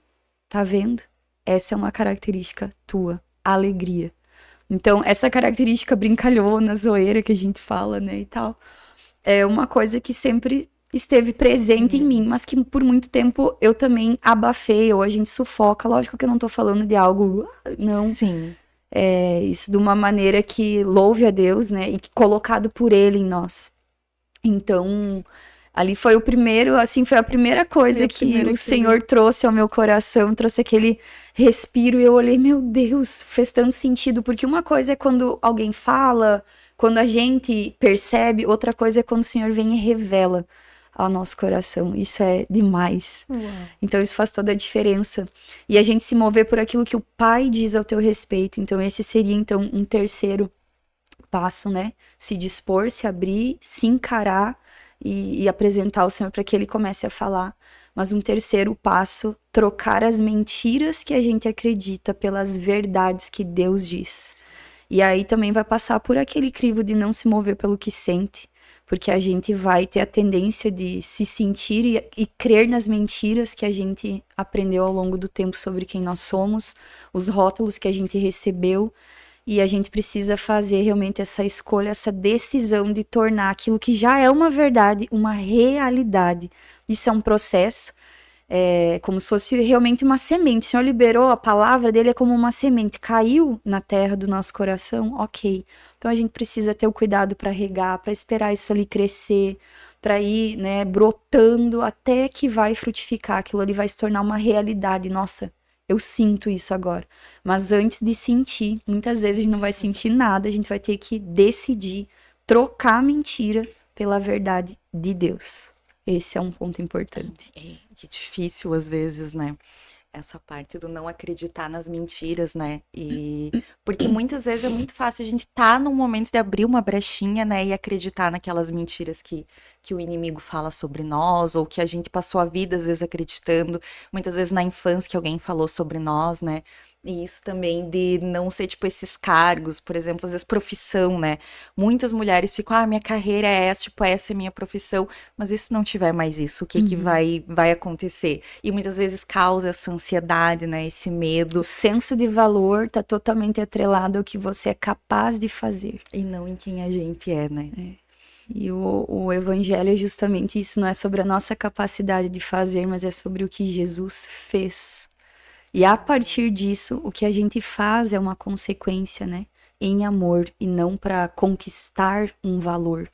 tá vendo? Essa é uma característica tua, alegria. Então, essa característica brincalhona, zoeira que a gente fala, né, e tal, é uma coisa que sempre esteve presente em mim, mas que por muito tempo eu também abafei, ou a gente sufoca. Lógico que eu não tô falando de algo, não, Sim. é isso de uma maneira que louve a Deus, né, e colocado por Ele em nós. Então, ali foi o primeiro, assim, foi a primeira coisa que o Senhor trouxe ao meu coração, trouxe aquele respiro, e eu olhei, meu Deus, fez tanto sentido, porque uma coisa é quando alguém fala, quando a gente percebe, outra coisa é quando o Senhor vem e revela ao nosso coração. Isso é demais. Então, isso faz toda a diferença. E a gente se mover por aquilo que o Pai diz ao teu respeito. Então, esse seria, então, um terceiro passo, né? Se dispor, se abrir, se encarar e apresentar ao Senhor para que Ele comece a falar. Mas um terceiro passo, trocar as mentiras que a gente acredita pelas verdades que Deus diz. E aí também vai passar por aquele crivo de não se mover pelo que sente, porque a gente vai ter a tendência de se sentir e crer nas mentiras que a gente aprendeu ao longo do tempo sobre quem nós somos, os rótulos que a gente recebeu. E a gente precisa fazer realmente essa escolha, essa decisão de tornar aquilo que já é uma verdade, uma realidade. Isso é um processo, como se fosse realmente uma semente. O Senhor liberou, a palavra dele é como uma semente. Caiu na terra do nosso coração, ok. Então a gente precisa ter o cuidado para regar, para esperar isso ali crescer, para ir, né, brotando até que vai frutificar. Aquilo ali vai se tornar uma realidade. Nossa, eu sinto isso agora. Mas antes de sentir, muitas vezes a gente não vai sentir nada, a gente vai ter que decidir trocar a mentira pela verdade de Deus. Esse é um ponto importante. Que difícil às vezes, né? Essa parte do não acreditar nas mentiras, né? E porque muitas vezes é muito fácil a gente tá num momento de abrir uma brechinha, né? E acreditar naquelas mentiras que o inimigo fala sobre nós, ou que a gente passou a vida às vezes acreditando, muitas vezes na infância que alguém falou sobre nós, né? E isso também de não ser, tipo, esses cargos, por exemplo, às vezes profissão, né? Muitas mulheres ficam, minha carreira é essa, tipo, essa é minha profissão, mas e se não tiver mais isso, o que que vai acontecer? E muitas vezes causa essa ansiedade, né? Esse medo. O senso de valor tá totalmente atrelado ao que você é capaz de fazer. E não em quem a gente é, né? E o evangelho é justamente isso, não é sobre a nossa capacidade de fazer, mas é sobre o que Jesus fez. E a partir disso, o que a gente faz é uma consequência, né? Em amor e não para conquistar um valor.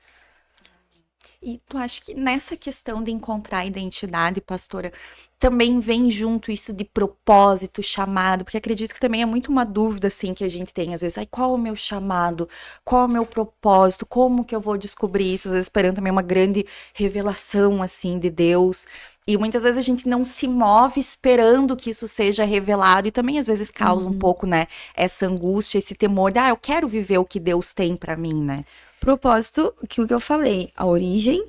E tu acha que nessa questão de encontrar a identidade, pastora, também vem junto isso de propósito, chamado? Porque acredito que também é muito uma dúvida, assim, que a gente tem, às vezes, qual é o meu chamado? Qual é o meu propósito? Como que eu vou descobrir isso? Às vezes esperando também uma grande revelação, assim, de Deus. E muitas vezes a gente não se move esperando que isso seja revelado, e também às vezes causa um pouco, né, essa angústia, esse temor de, eu quero viver o que Deus tem pra mim, né? Propósito, aquilo que eu falei, a origem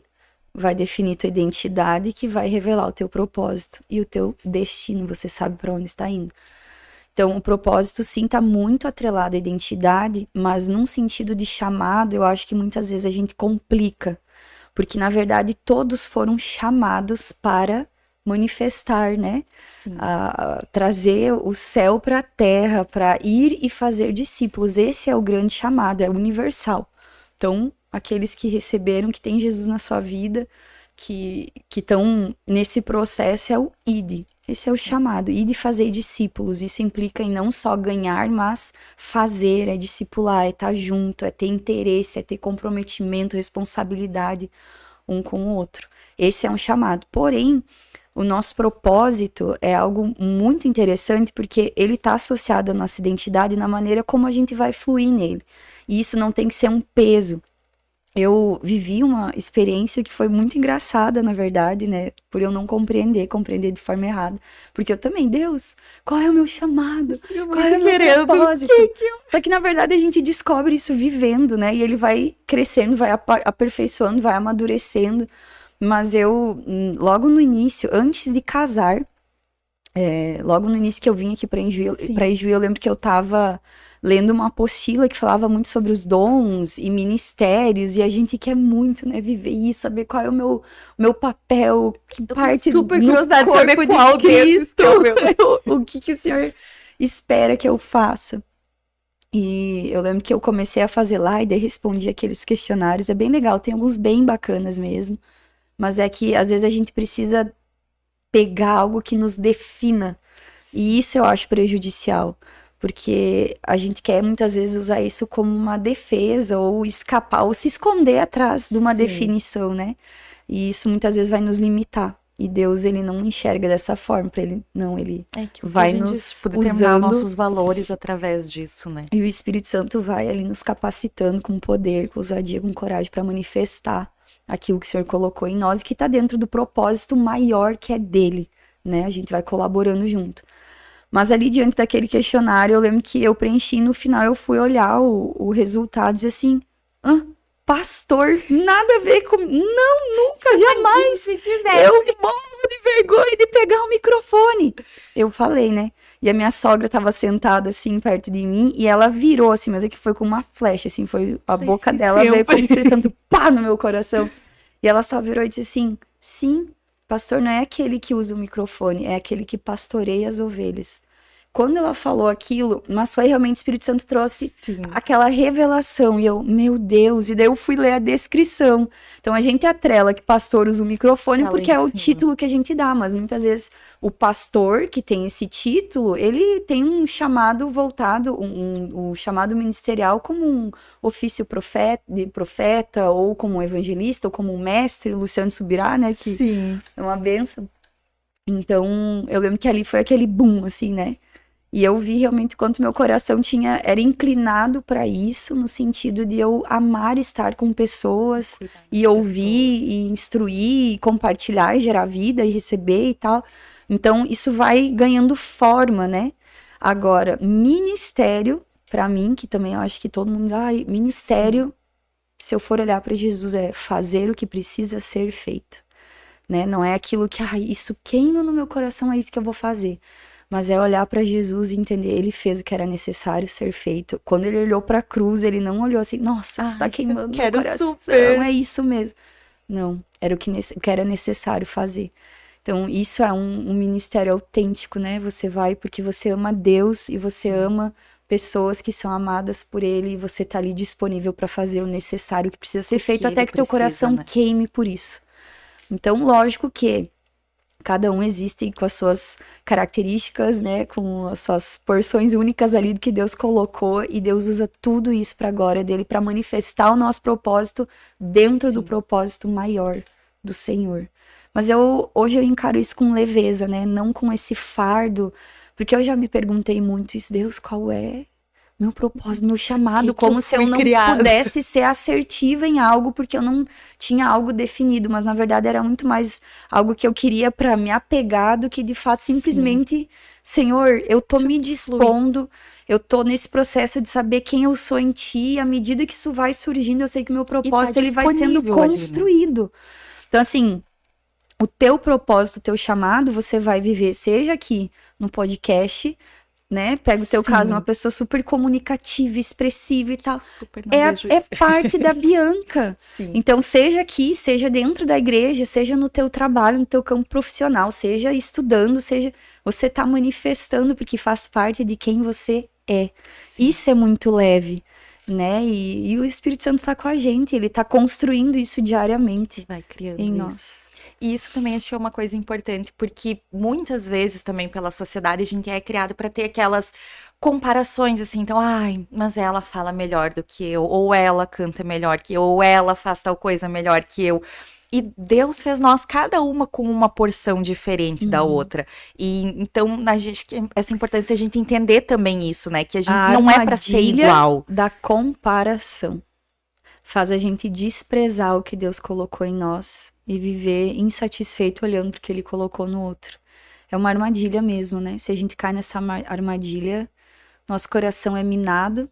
vai definir tua identidade, que vai revelar o teu propósito e o teu destino, você sabe para onde está indo. Então, o propósito sim está muito atrelado à identidade, mas num sentido de chamado, eu acho que muitas vezes a gente complica, Porque, na verdade, todos foram chamados para manifestar, né? Sim. Trazer o céu para a terra, para ir e fazer discípulos. Esse é o grande chamado, é universal. Então, aqueles que receberam, que têm Jesus na sua vida, que estão nesse processo, é o ide. Esse é o chamado, ide fazer discípulos. Isso implica em não só ganhar, mas fazer, é discipular, é estar junto, é ter interesse, é ter comprometimento, responsabilidade um com o outro. Esse é um chamado. Porém, o nosso propósito é algo muito interessante porque ele está associado à nossa identidade na maneira como a gente vai fluir nele. E isso não tem que ser um peso. Eu vivi uma experiência que foi muito engraçada, na verdade, né? Por eu não compreender de forma errada. Porque eu também, Deus, qual é o meu chamado? Qual é o meu propósito? Só que, na verdade, a gente descobre isso vivendo, né? E ele vai crescendo, vai aperfeiçoando, vai amadurecendo. Mas eu, logo no início, antes de casar, logo no início que eu vim aqui para Ijuí, eu lembro que eu tava lendo uma apostila que falava muito sobre os dons e ministérios, e a gente quer muito, né, viver isso, saber qual é o meu papel, que parte do corpo de qual Cristo, o que o Senhor espera que eu faça. E eu lembro que eu comecei a fazer lá e daí respondi aqueles questionários, é bem legal, tem alguns bem bacanas mesmo, mas é que às vezes a gente precisa pegar algo que nos defina, e isso eu acho prejudicial. Porque a gente quer muitas vezes usar isso como uma defesa, ou escapar, ou se esconder atrás de uma definição, né? E isso muitas vezes vai nos limitar. E Deus, ele não enxerga dessa forma, ele vai nos usando nossos valores através disso, né? E o Espírito Santo vai ali nos capacitando com poder, com ousadia, com coragem para manifestar aquilo que o Senhor colocou em nós e que está dentro do propósito maior que é dele, né? A gente vai colaborando junto. Mas ali diante daquele questionário, eu lembro que eu preenchi, no final eu fui olhar o resultado e disse assim, pastor, nada a ver com... Não, nunca, jamais. Eu morro de vergonha de pegar o microfone. Eu falei, né? E a minha sogra tava sentada assim, perto de mim, e ela virou assim, mas é que foi com uma flecha, assim, foi a boca dela veio como se tanto pá no meu coração. E ela só virou e disse assim, sim, pastor não é aquele que usa o microfone, é aquele que pastoreia as ovelhas. Quando ela falou aquilo, mas foi realmente o Espírito Santo trouxe aquela revelação. E eu, meu Deus, e daí eu fui ler a descrição. Então a gente atrela que pastor usa o microfone porque é o título que a gente dá, mas muitas vezes o pastor que tem esse título, ele tem um chamado voltado, um chamado ministerial como um ofício profeta, ou como um evangelista, ou como um mestre, Luciano Subirá, né? Que é uma bênção. Então, eu lembro que ali foi aquele boom, assim, né? E eu vi realmente quanto meu coração era inclinado para isso, no sentido de eu amar estar com pessoas, e ouvir, e instruir, e compartilhar, e gerar vida, e receber e tal. Então, isso vai ganhando forma, né? Agora, ministério, para mim, que também eu acho que todo mundo... ministério, se eu for olhar para Jesus, é fazer o que precisa ser feito. Né? Não é aquilo que, isso queima no meu coração, é isso que eu vou fazer. Mas é olhar para Jesus e entender, ele fez o que era necessário ser feito. Quando ele olhou para a cruz, ele não olhou assim, nossa, está queimando meu coração, é isso mesmo. Não, era o que era necessário fazer. Então, isso é um ministério autêntico, né? Você vai porque você ama Deus e você ama pessoas que são amadas por ele, e você tá ali disponível para fazer o necessário que precisa ser feito, até que teu coração queime por isso. Então, lógico que cada um existe com as suas características, né, com as suas porções únicas ali do que Deus colocou, e Deus usa tudo isso para a glória dele, para manifestar o nosso propósito dentro do propósito maior do Senhor. Mas hoje eu encaro isso com leveza, né, não com esse fardo, porque eu já me perguntei muito isso, Deus, qual é meu propósito, meu chamado, como se eu não pudesse ser assertiva em algo, porque eu não tinha algo definido, mas na verdade era muito mais algo que eu queria para me apegar do que de fato simplesmente, Senhor, eu tô me dispondo, eu tô nesse processo de saber quem eu sou em ti, e à medida que isso vai surgindo, eu sei que o meu propósito ele vai sendo construído. Ali, né? Então assim, o teu propósito, o teu chamado, você vai viver, seja aqui no podcast, né? Pega o teu Sim. caso, uma pessoa super comunicativa, expressiva e tal. Super não vejo É isso. parte da Bianca. Sim. Então, seja aqui, seja dentro da igreja, seja no teu trabalho, no teu campo profissional, seja estudando, seja você tá manifestando porque faz parte de quem você é. Sim. Isso é muito leve, né? E o Espírito Santo tá com a gente, ele tá construindo isso diariamente Vai criando em isso. nós. E isso também acho que é uma coisa importante, porque muitas vezes também pela sociedade a gente é criado para ter aquelas comparações assim, então, ai, mas ela fala melhor do que eu, ou ela canta melhor que eu, ou ela faz tal coisa melhor que eu. E Deus fez nós, cada uma com uma porção diferente da outra. E então, acho que essa importância a gente entender também isso, né? Que a gente não é para ser armadilha igual. da comparação faz a gente desprezar o que Deus colocou em nós e viver insatisfeito olhando para o que ele colocou no outro. É uma armadilha mesmo, né? Se a gente cai nessa armadilha, nosso coração é minado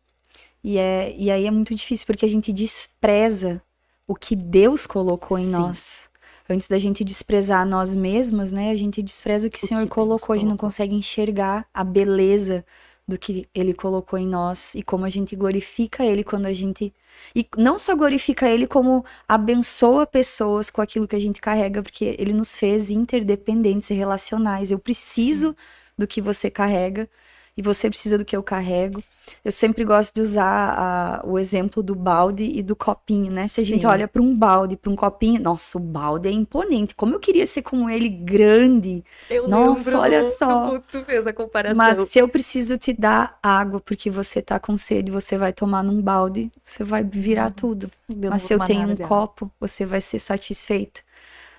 e aí é muito difícil porque a gente despreza o que Deus colocou em Sim. nós. Antes da gente desprezar nós mesmas, né? A gente despreza o que o Senhor que Deus colocou. A gente não colocou. consegue enxergar a beleza do que Ele colocou em nós e como a gente glorifica Ele quando a gente... E não só glorifica Ele, como abençoa pessoas com aquilo que a gente carrega, porque Ele nos fez interdependentes e relacionais. Eu preciso do que você carrega e você precisa do que eu carrego. Eu sempre gosto de usar o exemplo do balde e do copinho, né? Se a gente Sim. olha para um balde, para um copinho, nossa, o balde é imponente. Como eu queria ser como ele, grande. Eu Nossa, lembro olha do- só. Tu fez a comparação. Mas se eu preciso te dar água porque você tá com sede, você vai tomar num balde, você vai virar tudo. Eu não Mas vou se eu tomar tenho nada um dela. copo, você vai ser satisfeita.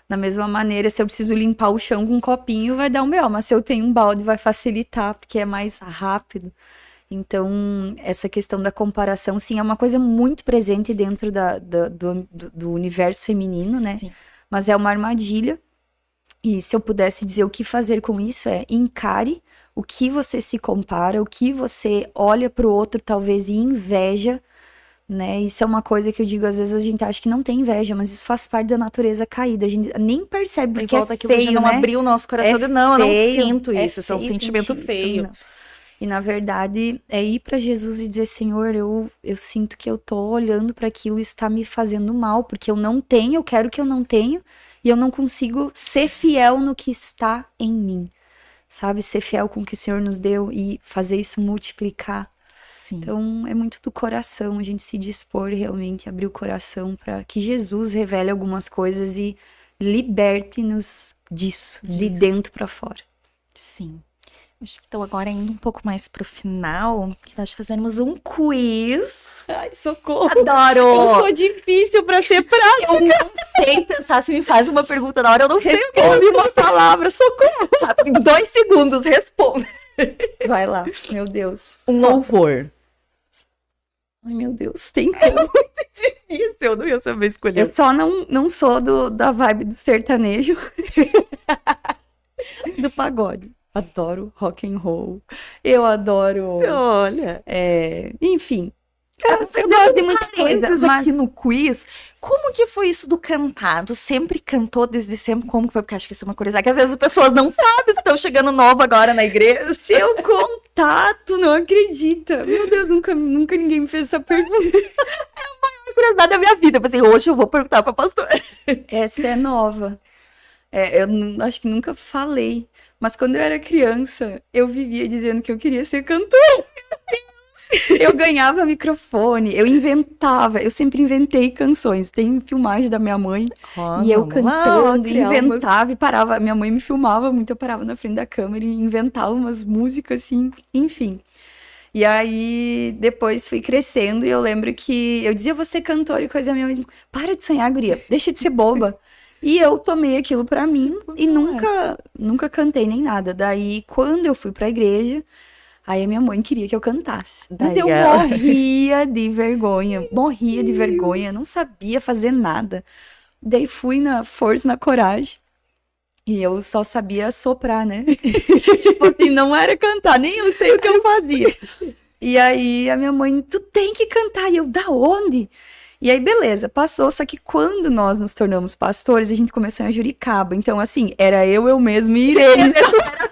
Da mesma maneira, se eu preciso limpar o chão com um copinho, vai dar um B.O. Mas se eu tenho um balde, vai facilitar, porque é mais rápido. Então, essa questão da comparação, sim, é uma coisa muito presente dentro do universo feminino, né? Sim. Mas é uma armadilha. E se eu pudesse dizer o que fazer com isso, encare o que você se compara, o que você olha pro outro, talvez, e inveja, né? Isso é uma coisa que eu digo, às vezes a gente acha que não tem inveja, mas isso faz parte da natureza caída. A gente nem percebe, E porque volta é aquilo de feio, não né? abrir o nosso coração de não, eu não feio, sinto é isso, isso é um feio sentimento sentir isso, feio. não. E na verdade é ir para Jesus e dizer, Senhor, eu sinto que eu tô olhando para aquilo e está me fazendo mal, porque eu não tenho, eu quero que eu não tenho, e eu não consigo ser fiel no que está em mim. Sabe, ser fiel com o que o Senhor nos deu e fazer isso multiplicar. Sim. Então é muito do coração, a gente se dispor realmente, abrir o coração para que Jesus revele algumas coisas e liberte-nos disso, de dentro para fora. Sim. Acho que então agora indo um pouco mais pro final, que nós fazemos um quiz. Ai, socorro! Adoro! Eu sou difícil para ser prática. Eu não sei pensar, se me faz uma pergunta na hora, eu não sei o que Responde uma palavra, socorro! Em 2 segundos, responde. Vai lá, meu Deus. Um louvor. Ai, meu Deus, tem tempo. Difícil, eu não ia saber escolher. Eu só não sou da vibe do sertanejo, do pagode. Adoro rock and roll. Eu adoro. Olha. Enfim. Eu gosto de muita coisa, Parênteses mas aqui no quiz, como que foi isso do cantar? Tu sempre cantou desde sempre? Como que foi? Porque acho que isso é uma curiosidade que às vezes as pessoas não sabem, estão chegando nova agora na igreja. seu contato, não acredita. Meu Deus, nunca ninguém me fez essa pergunta. É curiosidade da minha vida. Eu pensei, hoje eu vou perguntar pra pastora. Essa é nova. Eu acho que nunca falei. Mas quando eu era criança, eu vivia dizendo que eu queria ser cantora. Eu ganhava microfone, eu inventava, eu sempre inventei canções. Tem filmagem da minha mãe e eu cantando, inventava e parava. Minha mãe me filmava muito, eu parava na frente da câmera e inventava umas músicas assim, enfim. E aí, depois fui crescendo e eu lembro que eu dizia, você cantora e coisa, minha mãe, para de sonhar, guria, deixa de ser boba. E eu tomei aquilo pra mim e nunca cantei nem nada. Daí, quando eu fui pra igreja, aí a minha mãe queria que eu cantasse. Mas eu morria de vergonha, não sabia fazer nada. Daí fui na força, na coragem. E eu só sabia soprar, né? Tipo assim, não era cantar, nem eu sei o que eu fazia. E aí a minha mãe, tu tem que cantar. E eu, da onde? E aí, beleza, passou, só que quando nós nos tornamos pastores, a gente começou em Juricaba. Então, assim, era eu mesmo e Irene.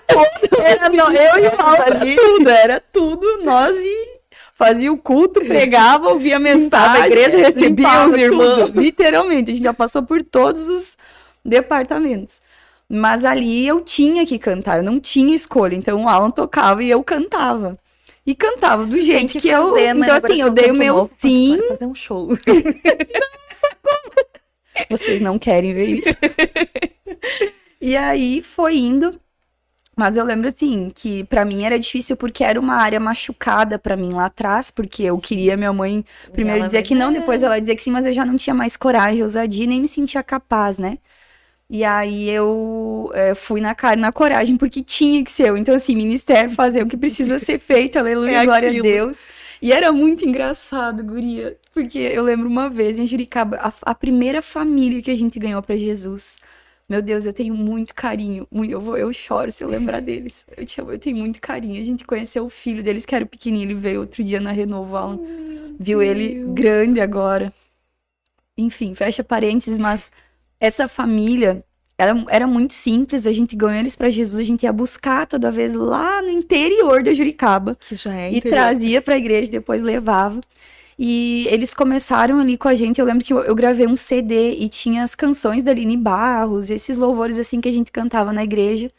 Eu e o Paulo ali. Era tudo, nós e fazia o culto, pregava, ouvia a mensagem. A igreja recebia os irmãos. Tudo. Literalmente, a gente já passou por todos os departamentos. Mas ali eu tinha que cantar, eu não tinha escolha. Então o Alan tocava e eu cantava. E cantava do jeito que eu... Então assim, eu dei o meu sim. Fazer um show. Vocês não querem ver isso. E aí foi indo. Mas eu lembro assim, que pra mim era difícil porque era uma área machucada pra mim lá atrás, porque eu queria minha mãe primeiro dizer que não, depois ela dizer que sim, mas eu já não tinha mais coragem, ousadia, nem me sentia capaz, né? E aí eu fui na cara e na coragem, porque tinha que ser eu. Então, assim, ministério, fazer o que precisa ser feito, aleluia, glória a Deus. E era muito engraçado, guria, porque eu lembro uma vez em Juricaba, a primeira família que a gente ganhou pra Jesus. Meu Deus, eu tenho muito carinho, eu choro se eu lembrar deles. Eu tenho muito carinho. A gente conheceu o filho deles, que era pequenininho, ele veio outro dia na Renovo, Alan. Viu ele grande agora. Enfim, fecha parênteses, mas... Essa família era muito simples, a gente ganhou eles para Jesus, a gente ia buscar toda vez lá no interior da Juricaba. Que já é e trazia para a igreja, depois levava. E eles começaram ali com a gente, eu lembro que eu gravei um CD e tinha as canções da Aline Barros, esses louvores assim que a gente cantava na igreja.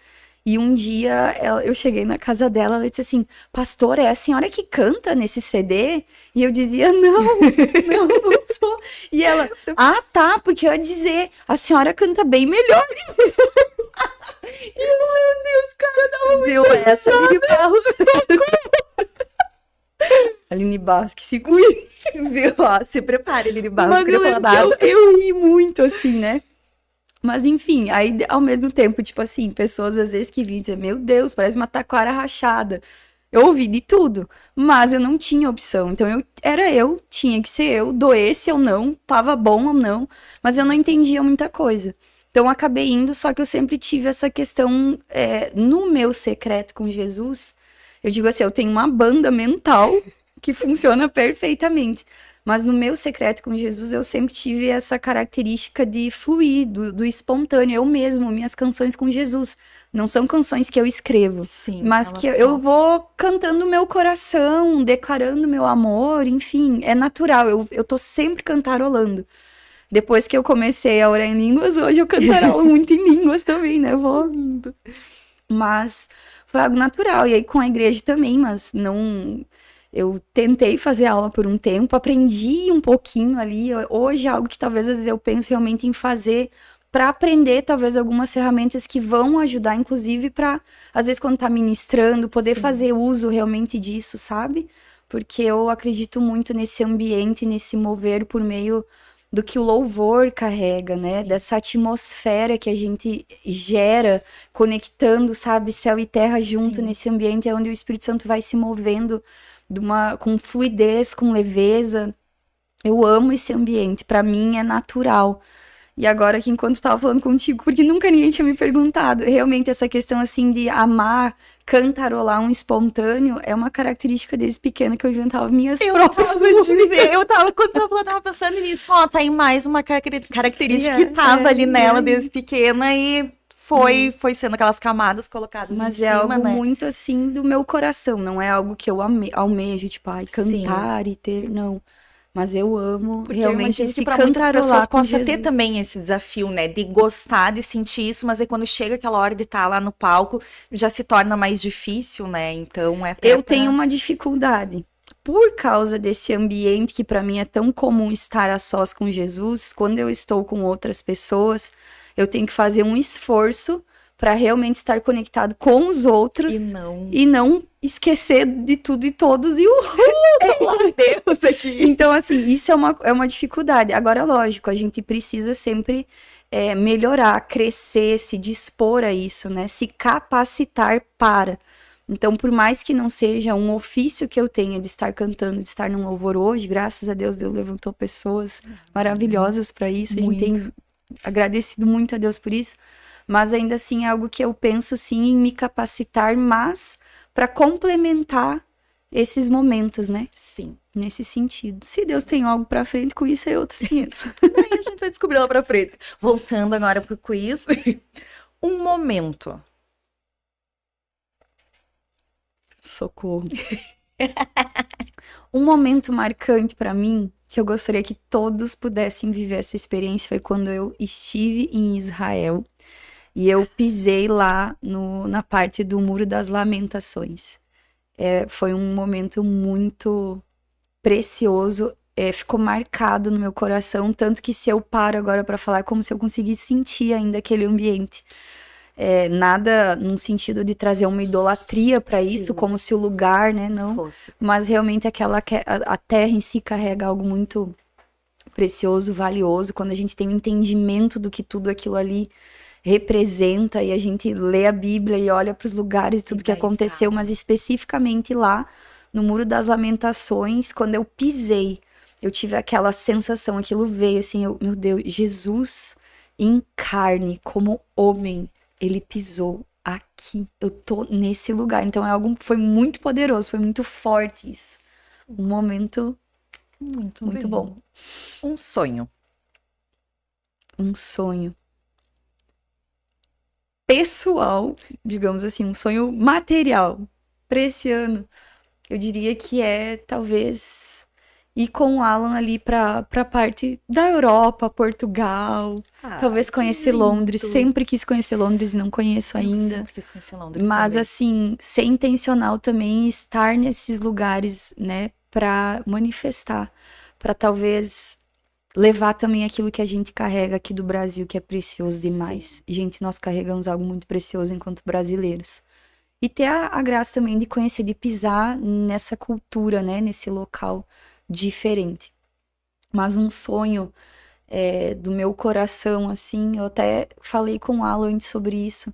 E um dia eu cheguei na casa dela, ela disse assim, pastor, é a senhora que canta nesse CD? E eu dizia, não sou. E ela, tá, porque eu ia dizer, a senhora canta bem melhor. E eu, meu Deus, cara, dava muito. Viu essa, Aline Barros? Aline Barros, que se cuide. Viu? Ó, se prepare, Aline Barros. Mas eu ri muito, assim, né? Mas enfim, aí ao mesmo tempo, tipo assim, pessoas às vezes que vinham dizer, meu Deus, parece uma taquara rachada. Eu ouvi de tudo, mas eu não tinha opção. Então tinha que ser eu, doesse ou não, tava bom ou não, mas eu não entendia muita coisa. Então eu acabei indo, só que eu sempre tive essa questão no meu secreto com Jesus. Eu digo assim, eu tenho uma banda mental que funciona perfeitamente. Mas no meu secreto com Jesus, eu sempre tive essa característica de fluir, do espontâneo, eu mesmo, minhas canções com Jesus. Não são canções que eu escrevo, sim, mas que eu vou cantando meu coração, declarando meu amor, enfim, é natural, eu tô sempre cantarolando. Depois que eu comecei a orar em línguas, hoje eu cantarolo muito em línguas também, né? Mas foi algo natural, e aí com a igreja também, mas não... Eu tentei fazer aula por um tempo, aprendi um pouquinho ali. Hoje é algo que talvez às vezes eu pense realmente em fazer para aprender talvez algumas ferramentas que vão ajudar, inclusive para, às vezes quando tá ministrando, poder fazer uso realmente disso, sabe? Porque eu acredito muito nesse ambiente, nesse mover por meio do que o louvor carrega, né? Sim. Dessa atmosfera que a gente gera, conectando, sabe, céu e terra junto nesse ambiente, é onde o Espírito Santo vai se movendo com fluidez, com leveza. Eu amo esse ambiente, pra mim é natural. E agora que enquanto estava falando contigo, porque nunca ninguém tinha me perguntado, realmente essa questão assim de amar, cantarolar um espontâneo, é uma característica desde pequena que eu inventava minhas próprias músicas. Quando eu tava pensando nisso, tá aí mais uma característica que tava ali nela desde pequena e foi sendo aquelas camadas colocadas em cima, mas é algo muito assim do meu coração, não é algo que eu almejo, tipo, cantar e ter, não. Mas eu amo realmente esse cantarolar. Muitas pessoas possam ter Jesus. também esse desafio, né? De gostar, de sentir isso, mas aí quando chega aquela hora de estar lá no palco, já se torna mais difícil, né? Então eu tenho uma dificuldade. Por causa desse ambiente que para mim é tão comum estar a sós com Jesus, quando eu estou com outras pessoas, eu tenho que fazer um esforço para realmente estar conectado com os outros e não esquecer de tudo e todos e Deus aqui. Então, assim, isso é uma dificuldade. Agora, lógico, a gente precisa sempre melhorar, crescer, se dispor a isso, né? Se capacitar para. Então, por mais que não seja um ofício que eu tenha de estar cantando, de estar num louvor hoje, graças a Deus, Deus levantou pessoas maravilhosas para isso. A gente tem agradecido muito a Deus por isso. Mas ainda assim é algo que eu penso sim em me capacitar, mas para complementar esses momentos, né? Sim. Nesse sentido. Se Deus tem algo pra frente, com isso é outros 500. Aí a gente vai descobrir lá pra frente. Voltando agora pro quiz. Um momento. Socorro. Um momento marcante pra mim, que eu gostaria que todos pudessem viver essa experiência, foi quando eu estive em Israel e eu pisei lá na parte do Muro das Lamentações. Foi um momento muito precioso, ficou marcado no meu coração, tanto que se eu paro agora pra falar, é como se eu conseguisse sentir ainda aquele ambiente. Nada num sentido de trazer uma idolatria para isso, como se o lugar, né, não, Fosse. mas realmente a terra em si carrega algo muito precioso, valioso, quando a gente tem um entendimento do que tudo aquilo ali representa, e a gente lê a Bíblia e olha para os lugares, tudo que aconteceu, mas especificamente lá, no Muro das Lamentações, quando eu pisei, eu tive aquela sensação, aquilo veio assim, meu Deus, Jesus em carne, como homem, ele pisou aqui, eu tô nesse lugar. Então foi muito poderoso, foi muito forte isso. Um momento muito bom. Um sonho. Um sonho pessoal, digamos assim, um sonho material para esse ano. Eu diria que talvez ir com o Alan ali pra parte da Europa, Portugal, talvez conhecer Londres. Sempre quis conhecer Londres e não conheço ainda. Sempre quis conhecer Londres Mas também. assim, ser intencional também, estar nesses lugares, né, pra manifestar, pra talvez levar também aquilo que a gente carrega aqui do Brasil, que é precioso demais. Gente, nós carregamos algo muito precioso enquanto brasileiros. E ter a graça também de conhecer, de pisar nessa cultura, né, nesse local diferente. Mas um sonho do meu coração, assim, eu até falei com o Alan antes sobre isso,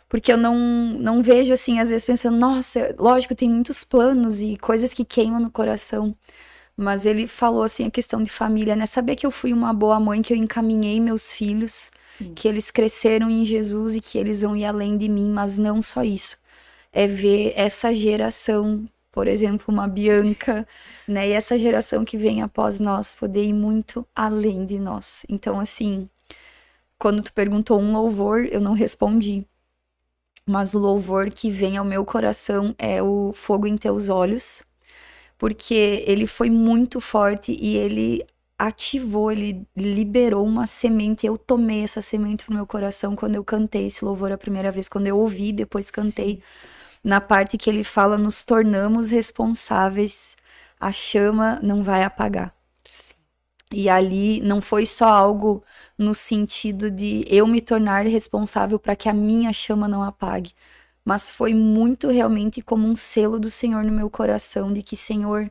porque eu não vejo, assim, às vezes pensando, nossa, lógico, tem muitos planos e coisas que queimam no coração, mas ele falou, assim, a questão de família, né, saber que eu fui uma boa mãe, que eu encaminhei meus filhos, que eles cresceram em Jesus e que eles vão ir além de mim, mas não só isso, é ver essa geração, por exemplo, uma Bianca, né? E essa geração que vem após nós poder ir muito além de nós. Então, assim, quando tu perguntou um louvor, eu não respondi. Mas o louvor que vem ao meu coração é o Fogo em Teus Olhos, porque ele foi muito forte e ele ativou, ele liberou uma semente. Eu tomei essa semente pro meu coração quando eu cantei esse louvor a primeira vez, quando eu ouvi, depois cantei. Sim. Na parte que ele fala, nos tornamos responsáveis, a chama não vai apagar. E ali não foi só algo no sentido de eu me tornar responsável para que a minha chama não apague, mas foi muito realmente como um selo do Senhor no meu coração, de que, Senhor,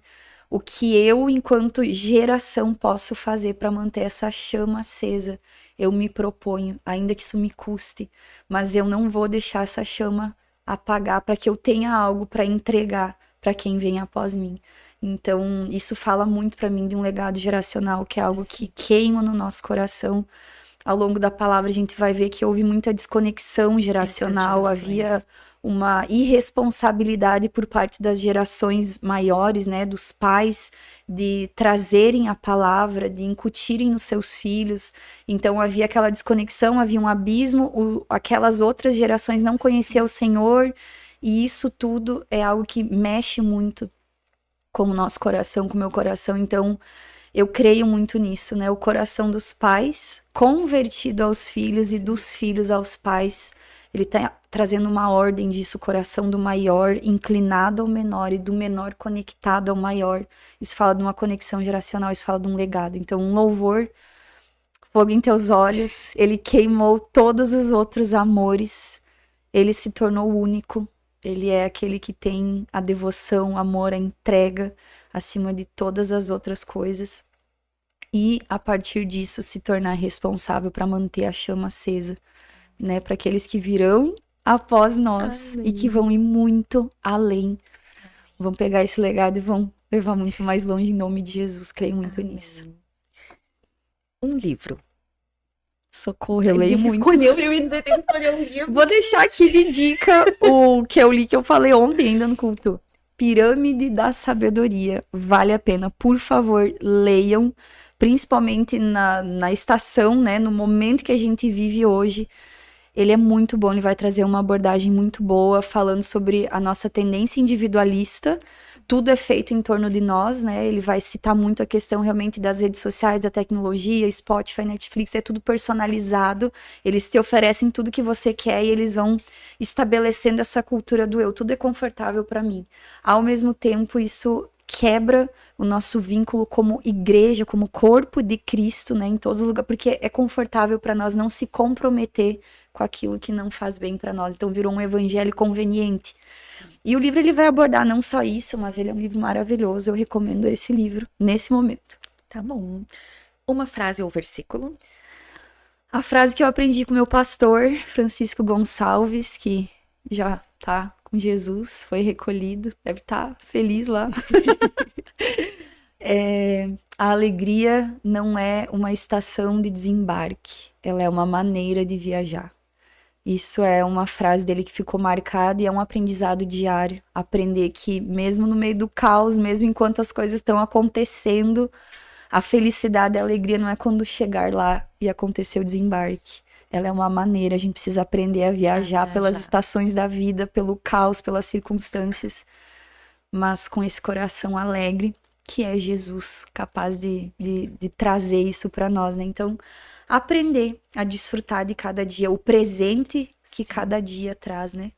o que eu, enquanto geração, posso fazer para manter essa chama acesa, eu me proponho, ainda que isso me custe, mas eu não vou deixar essa chama apagar, para que eu tenha algo para entregar para quem vem após mim. Então, isso fala muito para mim de um legado geracional, que é algo que queima no nosso coração. Ao longo da palavra, a gente vai ver que houve muita desconexão geracional, havia uma irresponsabilidade por parte das gerações maiores, né, dos pais, de trazerem a palavra, de incutirem nos seus filhos. Então havia aquela desconexão, havia um abismo, aquelas outras gerações não conheciam o Senhor, e isso tudo é algo que mexe muito com o nosso coração, com o meu coração. Então eu creio muito nisso, né, o coração dos pais convertido aos filhos e dos filhos aos pais. Ele está trazendo uma ordem disso, o coração do maior inclinado ao menor e do menor conectado ao maior. Isso fala de uma conexão geracional, isso fala de um legado. Então, um louvor, Fogo em Teus Olhos, ele queimou todos os outros amores, ele se tornou único, ele é aquele que tem a devoção, o amor, a entrega acima de todas as outras coisas. E, a partir disso, se tornar responsável para manter a chama acesa, né, para aqueles que virão após nós. Amém. E que vão ir muito além. Vão pegar esse legado e vão levar muito mais longe em nome de Jesus. Creio muito Amém. Nisso. Um livro. Socorro, eu leio muito. Escolheu, eu ia dizer, tem que escolher um livro. Vou deixar aqui de dica o que eu li, que eu falei ontem ainda no culto. Pirâmide da Sabedoria. Vale a pena. Por favor, leiam. Principalmente na estação, né? No momento que a gente vive hoje. Ele é muito bom, ele vai trazer uma abordagem muito boa, falando sobre a nossa tendência individualista. Tudo é feito em torno de nós, né? Ele vai citar muito a questão realmente das redes sociais, da tecnologia, Spotify, Netflix, é tudo personalizado. Eles te oferecem tudo que você quer e eles vão estabelecendo essa cultura do eu. Tudo é confortável para mim. Ao mesmo tempo, isso quebra o nosso vínculo como igreja, como corpo de Cristo, né, em todos os lugares, porque é confortável para nós não se comprometer com aquilo que não faz bem para nós. Então virou um evangelho conveniente. Sim. E o livro ele vai abordar não só isso, mas ele é um livro maravilhoso. Eu recomendo esse livro nesse momento. Tá bom. Uma frase ou versículo? A frase que eu aprendi com meu pastor, Francisco Gonçalves, que já tá com Jesus, foi recolhido, deve estar feliz lá. A alegria não é uma estação de desembarque, ela é uma maneira de viajar. Isso é uma frase dele que ficou marcada e é um aprendizado diário. Aprender que mesmo no meio do caos, mesmo enquanto as coisas estão acontecendo, a felicidade e a alegria não é quando chegar lá e acontecer o desembarque. Ela é uma maneira, a gente precisa aprender a viajar pelas estações da vida, pelo caos, pelas circunstâncias, mas com esse coração alegre, que é Jesus, capaz de trazer isso para nós, né? Então, aprender a desfrutar de cada dia, o presente que cada dia traz, né?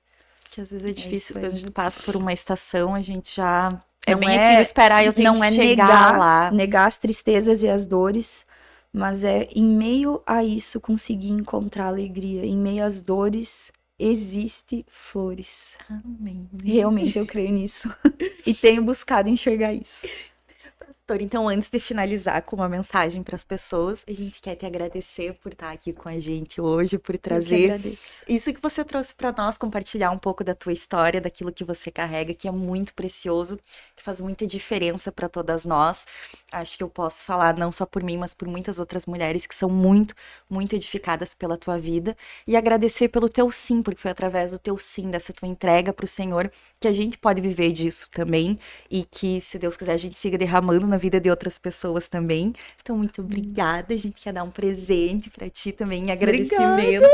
Que às vezes é difícil, quando a gente passa por uma estação, a gente já... Não é esperar, eu tenho que chegar lá. Negar as tristezas e as dores, mas é em meio a isso conseguir encontrar alegria. Em meio às dores existe flores. Amém. Realmente eu creio nisso. E tenho buscado enxergar isso. Pastor, então antes de finalizar com uma mensagem para as pessoas, a gente quer te agradecer por estar aqui com a gente hoje, por trazer isso que você trouxe para nós, compartilhar um pouco da tua história, daquilo que você carrega, que é muito precioso, que faz muita diferença para todas nós. Acho que eu posso falar não só por mim, mas por muitas outras mulheres que são muito, muito edificadas pela tua vida, e agradecer pelo teu sim, porque foi através do teu sim, dessa tua entrega para o Senhor, que a gente pode viver disso também, e que, se Deus quiser, a gente siga derramando na vida de outras pessoas também. Então, muito obrigada. A gente quer dar um presente para ti também, em agradecimento.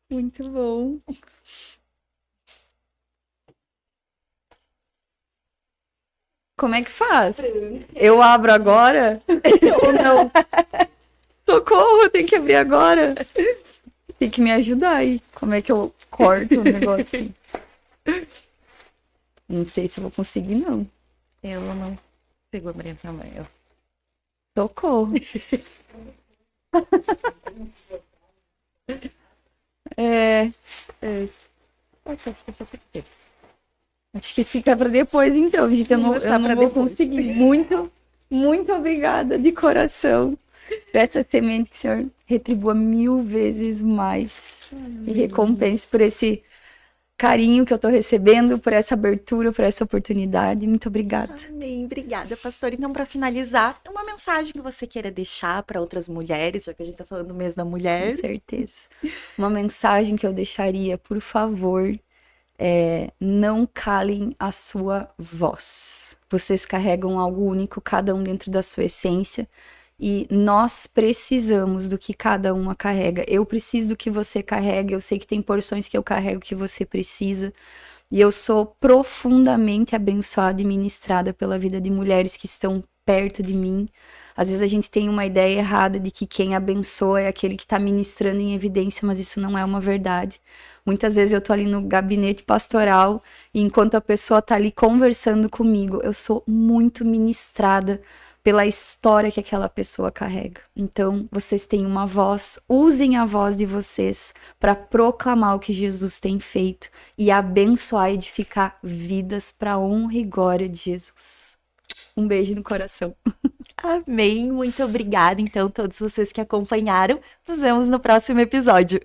Muito bom. Como é que faz? Eu abro agora? Ou não? Socorro, eu tenho que abrir agora. Tem que me ajudar aí. Como é que eu corto o negócio aqui? Não sei se eu vou conseguir, não. Eu não consigo abrir também. Socorro. Acho que fica para depois, então, gente. Eu não vou conseguir. Muito, muito obrigada de coração. Essa semente que o Senhor retribua 1000 vezes mais. E recompense por esse carinho que eu tô recebendo, por essa abertura, por essa oportunidade. Muito obrigada. Amém. Obrigada, pastor. Então, para finalizar, uma mensagem que você queira deixar para outras mulheres, já que a gente tá falando do mês da mulher. Com certeza. Uma mensagem que eu deixaria, por favor, não calem a sua voz. Vocês carregam algo único, cada um dentro da sua essência. E nós precisamos do que cada uma carrega. Eu preciso do que você carrega. Eu sei que tem porções que eu carrego que você precisa. E eu sou profundamente abençoada e ministrada pela vida de mulheres que estão perto de mim. Às vezes a gente tem uma ideia errada de que quem abençoa é aquele que está ministrando em evidência, mas isso não é uma verdade. Muitas vezes eu tô ali no gabinete pastoral e enquanto a pessoa tá ali conversando comigo, eu sou muito ministrada pela história que aquela pessoa carrega. Então, vocês têm uma voz, usem a voz de vocês para proclamar o que Jesus tem feito e abençoar e edificar vidas para a honra e glória de Jesus. Um beijo no coração. Amém. Muito obrigada, então, todos vocês que acompanharam. Nos vemos no próximo episódio.